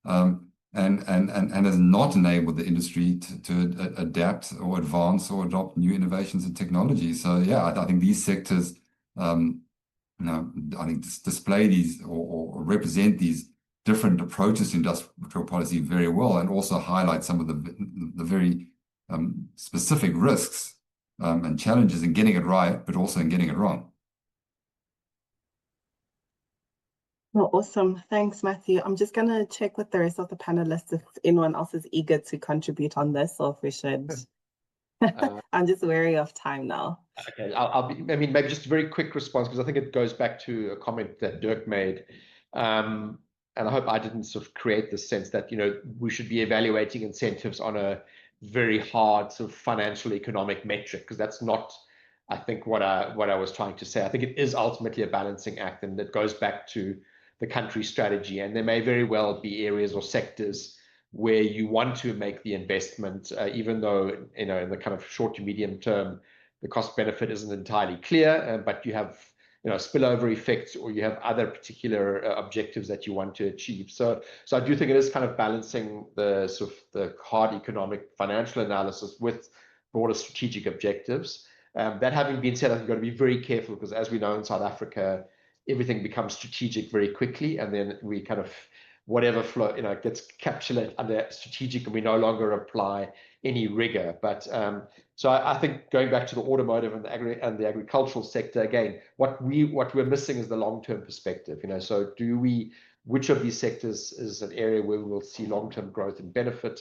and has not enabled the industry to adapt or advance or adopt new innovations and technologies. So I think these sectors I think display these or represent these different approaches to industrial policy very well, and also highlight some of the very specific risks and challenges in getting it right, but also in getting it wrong. Well, awesome. Thanks, Matthew. I'm just going to check with the rest of the panelists if anyone else is eager to contribute on this, or if we should. I'm just wary of time now. Okay, maybe just a very quick response, because I think it goes back to a comment that Dirk made. And I hope I didn't sort of create the sense that, we should be evaluating incentives on a very hard sort of financial economic metric, because that's not I think what I was trying to say. I think it is ultimately a balancing act, and it goes back to the country strategy. And there may very well be areas or sectors where you want to make the investment, even though, in the kind of short to medium term, the cost benefit isn't entirely clear, but you have spillover effects, or you have other particular objectives that you want to achieve. So I do think it is kind of balancing the sort of the hard economic financial analysis with broader strategic objectives. That having been said, I think you've got to be very careful, because as we know in South Africa, everything becomes strategic very quickly, and then we kind of whatever flow gets captured under strategic, and we no longer apply any rigor. But so I think going back to the automotive and the agricultural sector again, what we're missing is the long-term perspective. So which of these sectors is an area where we will see long-term growth and benefit?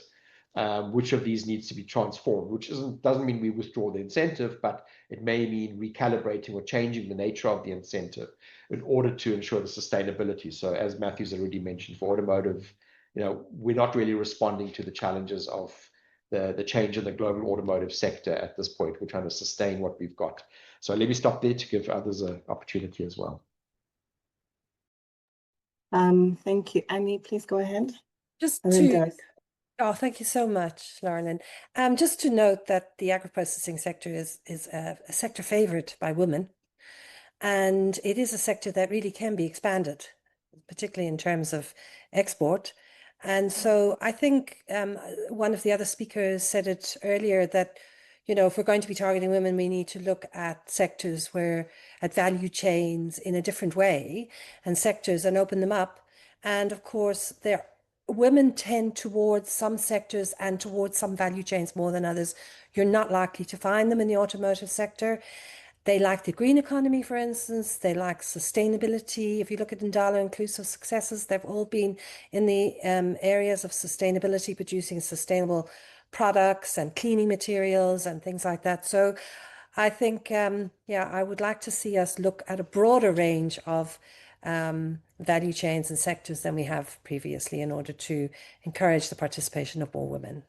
Which of these needs to be transformed? Which doesn't mean we withdraw the incentive, but it may mean recalibrating or changing the nature of the incentive in order to ensure the sustainability. So as Matthew's already mentioned, for automotive, we're not really responding to the challenges of the change in the global automotive sector at this point. We're trying to sustain what we've got. So let me stop there to give others an opportunity as well. Thank you. Annie, please go ahead. Oh, thank you so much, Lauren. Just to note that the agro-processing sector is a sector favored by women, and it is a sector that really can be expanded, particularly in terms of export. And so I think one of the other speakers said it earlier that, if we're going to be targeting women, we need to look at sectors at value chains in a different way, and sectors, and open them up. And of course, women tend towards some sectors and towards some value chains more than others. You're not likely to find them in the automotive sector. They like the green economy, for instance. They like sustainability. If you look at Ndala Inclusive Successes, they've all been in the areas of sustainability, producing sustainable products and cleaning materials and things like that. So I think, I would like to see us look at a broader range of value chains and sectors than we have previously, in order to encourage the participation of more women.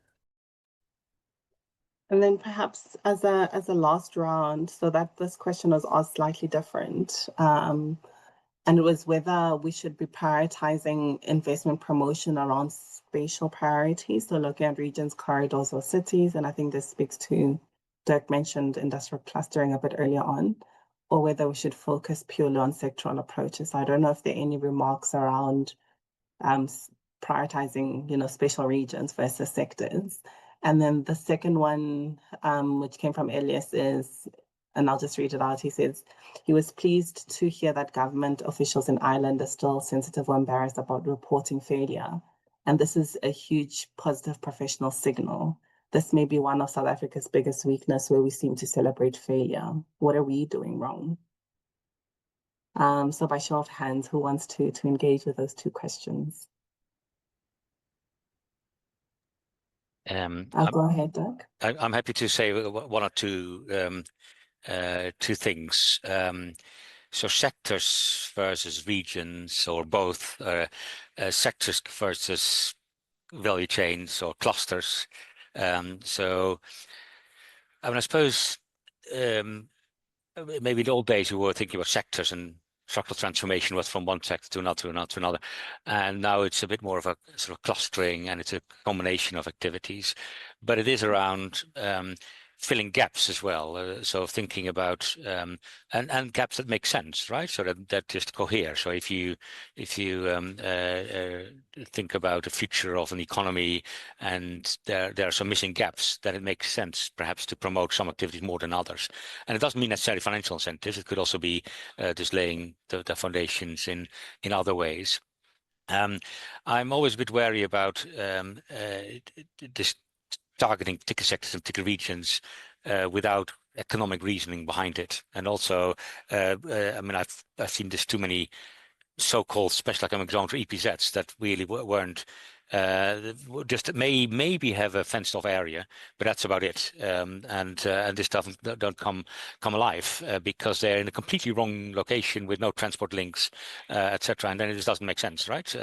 And then perhaps as a last round, so that this question was asked slightly different, and it was whether we should be prioritizing investment promotion around spatial priorities, so looking at regions, corridors, or cities. And I think this speaks to, Dirk mentioned industrial clustering a bit earlier on, or whether we should focus purely on sectoral approaches. I don't know if there are any remarks around prioritizing, spatial regions versus sectors. And then the second one, which came from Elias, is, and I'll just read it out. He says he was pleased to hear that government officials in Ireland are still sensitive or embarrassed about reporting failure. And this is a huge positive professional signal. This may be one of South Africa's biggest weakness, where we seem to celebrate failure. What are we doing wrong? So by show of hands, who wants to engage with those two questions? I'll go ahead, Dirk. I'm happy to say one or two things. So sectors versus regions, or both, sectors versus value chains or clusters. So I suppose maybe in the old days we were thinking about sectors, and structural transformation was from one sector to another, and now it's a bit more of a sort of clustering, and it's a combination of activities, but it is around filling gaps as well. So thinking about and gaps that make sense, right? So that just cohere. So if you think about the future of an economy, and there are some missing gaps, then it makes sense perhaps to promote some activities more than others. And it doesn't mean necessarily financial incentives. It could also be just laying the foundations in other ways. I'm always a bit wary about this targeting particular sectors and particular regions without economic reasoning behind it. And also, I've seen this too many so-called special economic zones, or EPZs, that really weren't just maybe have a fenced off area, but that's about it. And this don't come alive because they're in a completely wrong location with no transport links, etc. And then it just doesn't make sense, right?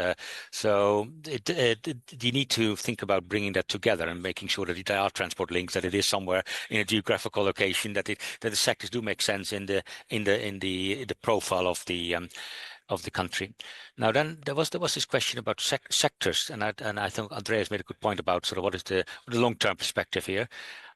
So you need to think about bringing that together and making sure that there are transport links, that it is somewhere in a geographical location, that the sectors do make sense in the profile of the country. Now, then there was this question about sectors, and I think Andreas made a good point about sort of what is the long-term perspective here.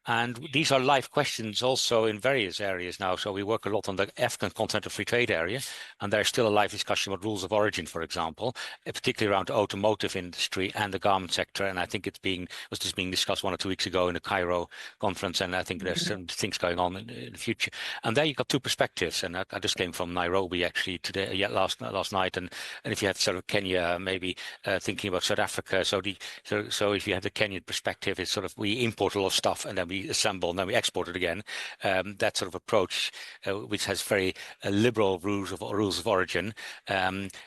And these are live questions also in various areas now. So we work a lot on the African Continental Free Trade area, and there's still a live discussion about rules of origin, for example, particularly around the automotive industry and the garment sector. And I think was just being discussed 1 or 2 weeks ago in the Cairo conference, and I think there's some things going on in the future. And there you got two perspectives. And I just came from Nairobi actually today, last night, and if you had sort of Kenya, maybe thinking about South Africa. So if you have the Kenyan perspective, it's sort of we import a lot of stuff and then we assemble and then we export it again. That sort of approach, which has very liberal rules of origin,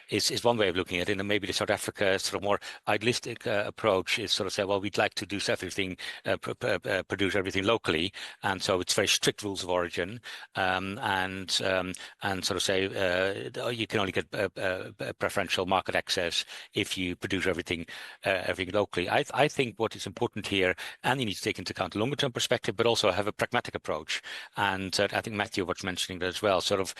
is one way of looking at it. And maybe the South Africa sort of more idealistic approach is sort of say, well, we'd like to do everything, produce everything locally, and so it's very strict rules of origin, and sort of say you can only get preferential market access if you produce everything locally. I think what is important here, and you need to take into account the longer term perspective, but also have a pragmatic approach. And I think Matthew was mentioning that as well. Sort of,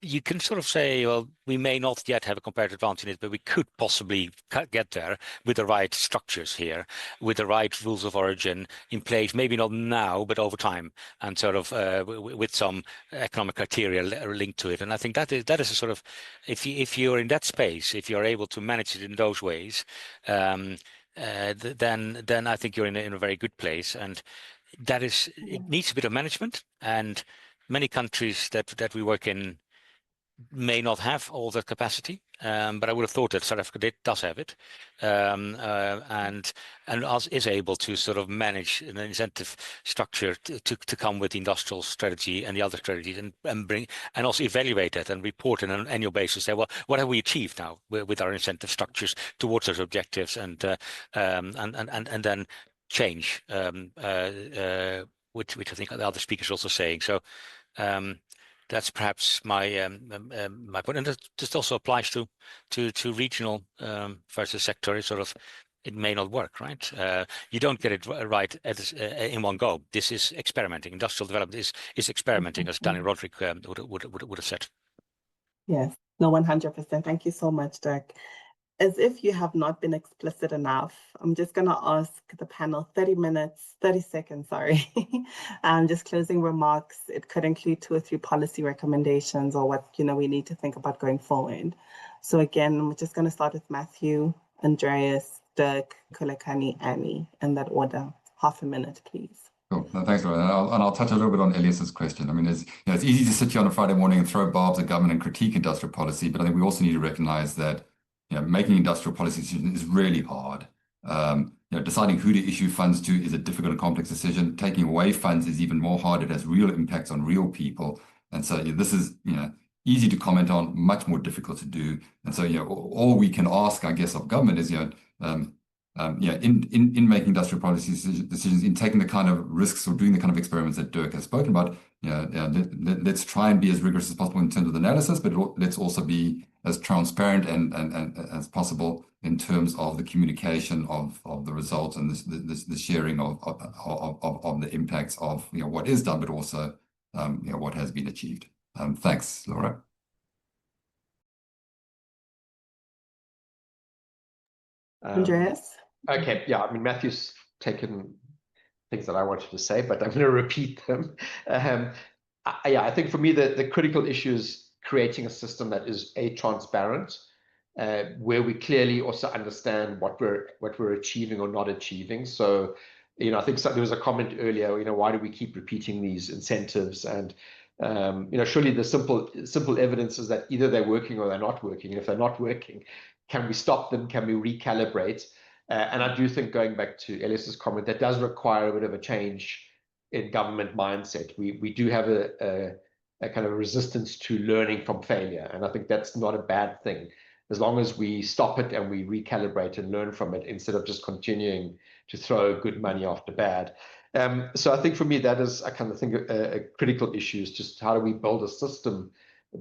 you can sort of say, well, we may not yet have a comparative advantage in it, but we could possibly get there with the right structures here, with the right rules of origin in place, maybe not now, but over time, and sort of with some economic criteria linked to it. And I think that is a sort of, if you're in that space, if you're able to manage it in those ways, then I think you're in a very good place. And it needs a bit of management, and many countries that we work in may not have all that capacity, but I would have thought that South Africa does have it, and is able to sort of manage an incentive structure to come with the industrial strategy and the other strategies, and bring and also evaluate that and report on an annual basis. Say, well, what have we achieved now with our incentive structures towards those objectives, and then change, which I think the other speakers are also saying. So. That's perhaps my point, and this also applies to regional versus sector. Sort of, it may not work, right? You don't get it right in one go. This is experimenting. Industrial development is experimenting, as Danny Roderick would have said. Yes, no, 100%. Thank you so much, Dirk. As if you have not been explicit enough, I'm just going to ask the panel 30 seconds, sorry. Just closing remarks. It could include 2 or 3 policy recommendations or what, we need to think about going forward. So again, we're just going to start with Matthew, Andreas, Dirk, Khulekani, Annie, in that order. Half a minute, please. Cool. No, thanks, Laura. And I'll touch a little bit on Elias's question. I mean, it's easy to sit here on a Friday morning and throw barbs at government and critique industrial policy, but I think we also need to recognize that making industrial policy decisions is really hard. Deciding who to issue funds to is a difficult and complex decision. Taking away funds is even more hard. It has real impacts on real people. And so this is, easy to comment on, much more difficult to do. And so, all we can ask, I guess, of government is, in making industrial policy decisions, in taking the kind of risks or doing the kind of experiments that Dirk has spoken about, let's try and be as rigorous as possible in terms of the analysis, but let's also be as transparent and as possible in terms of the communication of the results and the sharing of the impacts of what is done, but also what has been achieved. Thanks, Laura. Andreas? Okay, yeah, I mean, Matthew's taken things that I wanted to say, but I'm going to repeat them. I think for me, the critical issue is creating a system that is transparent, where we clearly also understand what we're achieving or not achieving. So, I think there was a comment earlier, why do we keep repeating these incentives? And surely the simple evidence is that either they're working or they're not working. If they're not working, can we stop them? Can we recalibrate? And I do think, going back to Elias's comment, that does require a bit of a change in government mindset. We do have a kind of resistance to learning from failure, and I think that's not a bad thing. as long as we stop it and we recalibrate and learn from it instead of just continuing to throw good money after bad. So I think for me, that is, I kind of think a critical issue is just how do we build a system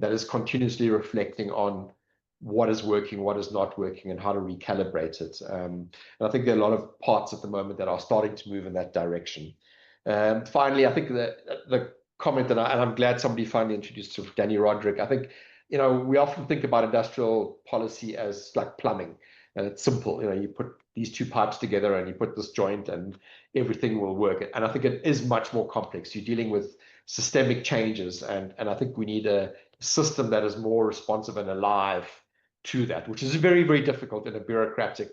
that is continuously reflecting on what is working, what is not working, and how to recalibrate it. And I think there are a lot of parts at the moment that are starting to move in that direction. Finally, I think the comment that and I'm glad somebody finally introduced to Danny Roderick. I think, you know, we often think about industrial policy as like plumbing, and it's simple. You know, you put these two pipes together and you put this joint and everything will work. And I think it is much more complex. You're dealing with systemic changes, and I think we need a system that is more responsive and alive to that, which is very, very difficult in a bureaucratic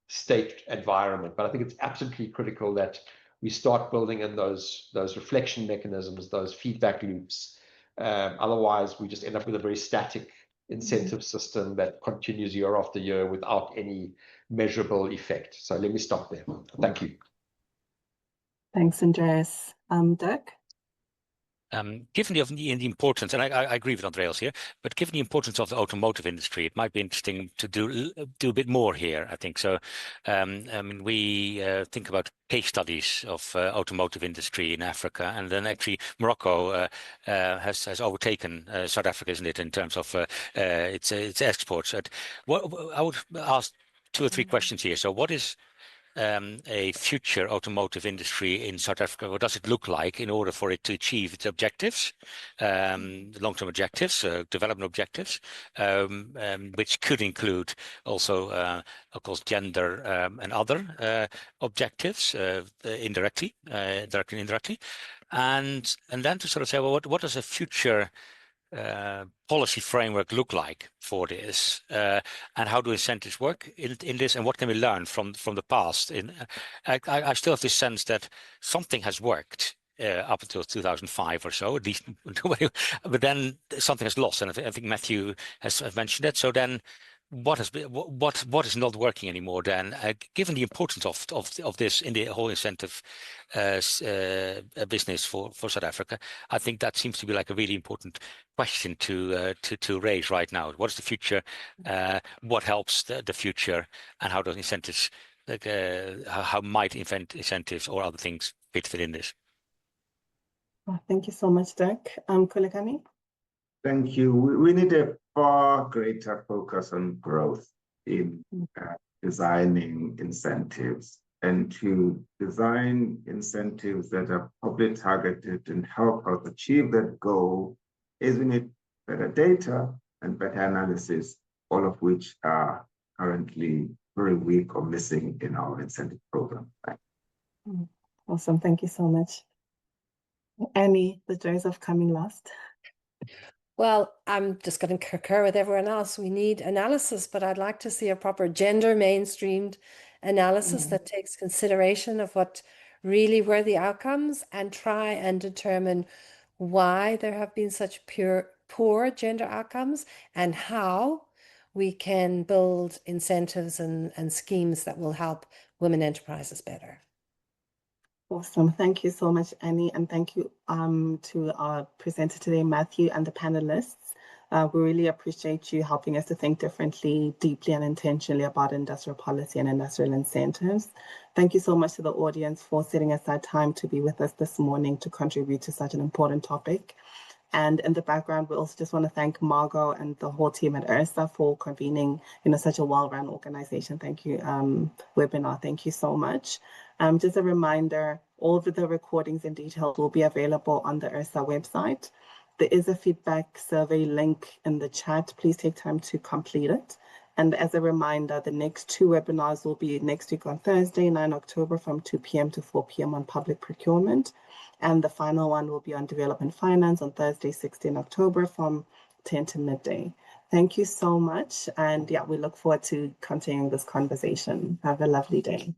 state environment. But I think it's absolutely critical that we start building in those reflection mechanisms, those feedback loops. Otherwise, we just end up with a very static incentive system that continues year after year without any measurable effect. So let me stop there. Thank you. Thanks, Andreas. Dirk? Given the importance, and I agree with Andreas here, but given the importance of the automotive industry, it might be interesting to do a bit more here, I think. So, I mean, we think about case studies of automotive industry in Africa, and then actually Morocco has overtaken South Africa, isn't it, in terms of its exports. I would ask 2 or 3 questions here. So what is a future automotive industry in South Africa? What does it look like in order for it to achieve its objectives, long-term objectives, development objectives, which could include also, of course, gender and other objectives, directly and indirectly, and then to sort of say, well, what does a future policy framework look like for this, and how do incentives work in this, and what can we learn from the past? I still have this sense that something has worked up until 2005 or so, at least, but then something has lost, and I think Matthew has mentioned it. So then, what is not working anymore? Then, given the importance of this in the whole incentive business for South Africa, I think that seems to be like a really important question to raise right now. What is the future? What helps the future, and how does incentives, like how might incentives or other things fit in this? Oh, thank you so much, Dirk. Khulekani? Thank you. We need a far greater focus on growth in designing incentives, and to design incentives that are publicly targeted and help us achieve that goal is we need better data and better analysis, all of which are currently very weak or missing in our incentive program. Awesome. Thank you so much. Annie, the joys of coming last. Well, I'm just going to concur with everyone else. We need analysis, but I'd like to see a proper gender mainstreamed analysis that takes consideration of what really were the outcomes, and try and determine why there have been such poor gender outcomes, and how we can build incentives and schemes that will help women enterprises better. Awesome. Thank you so much, Annie, and thank you to our presenter today, Matthew, and the panelists. We really appreciate you helping us to think differently, deeply, and intentionally about industrial policy and industrial incentives. Thank you so much to the audience for setting aside time to be with us this morning to contribute to such an important topic. And in the background, we also just want to thank Margot and the whole team at IRSA for convening, such a well-run organization. Thank you, webinar. Thank you so much. Just a reminder, all of the recordings and details will be available on the IRSA website. There is a feedback survey link in the chat. Please take time to complete it. And as a reminder, the next 2 webinars will be next week on Thursday, 9 October from 2 p.m. to 4 p.m. on public procurement. And the final one will be on development finance on Thursday, 16 October from 10 to midday. Thank you so much. And yeah, we look forward to continuing this conversation. Have a lovely day.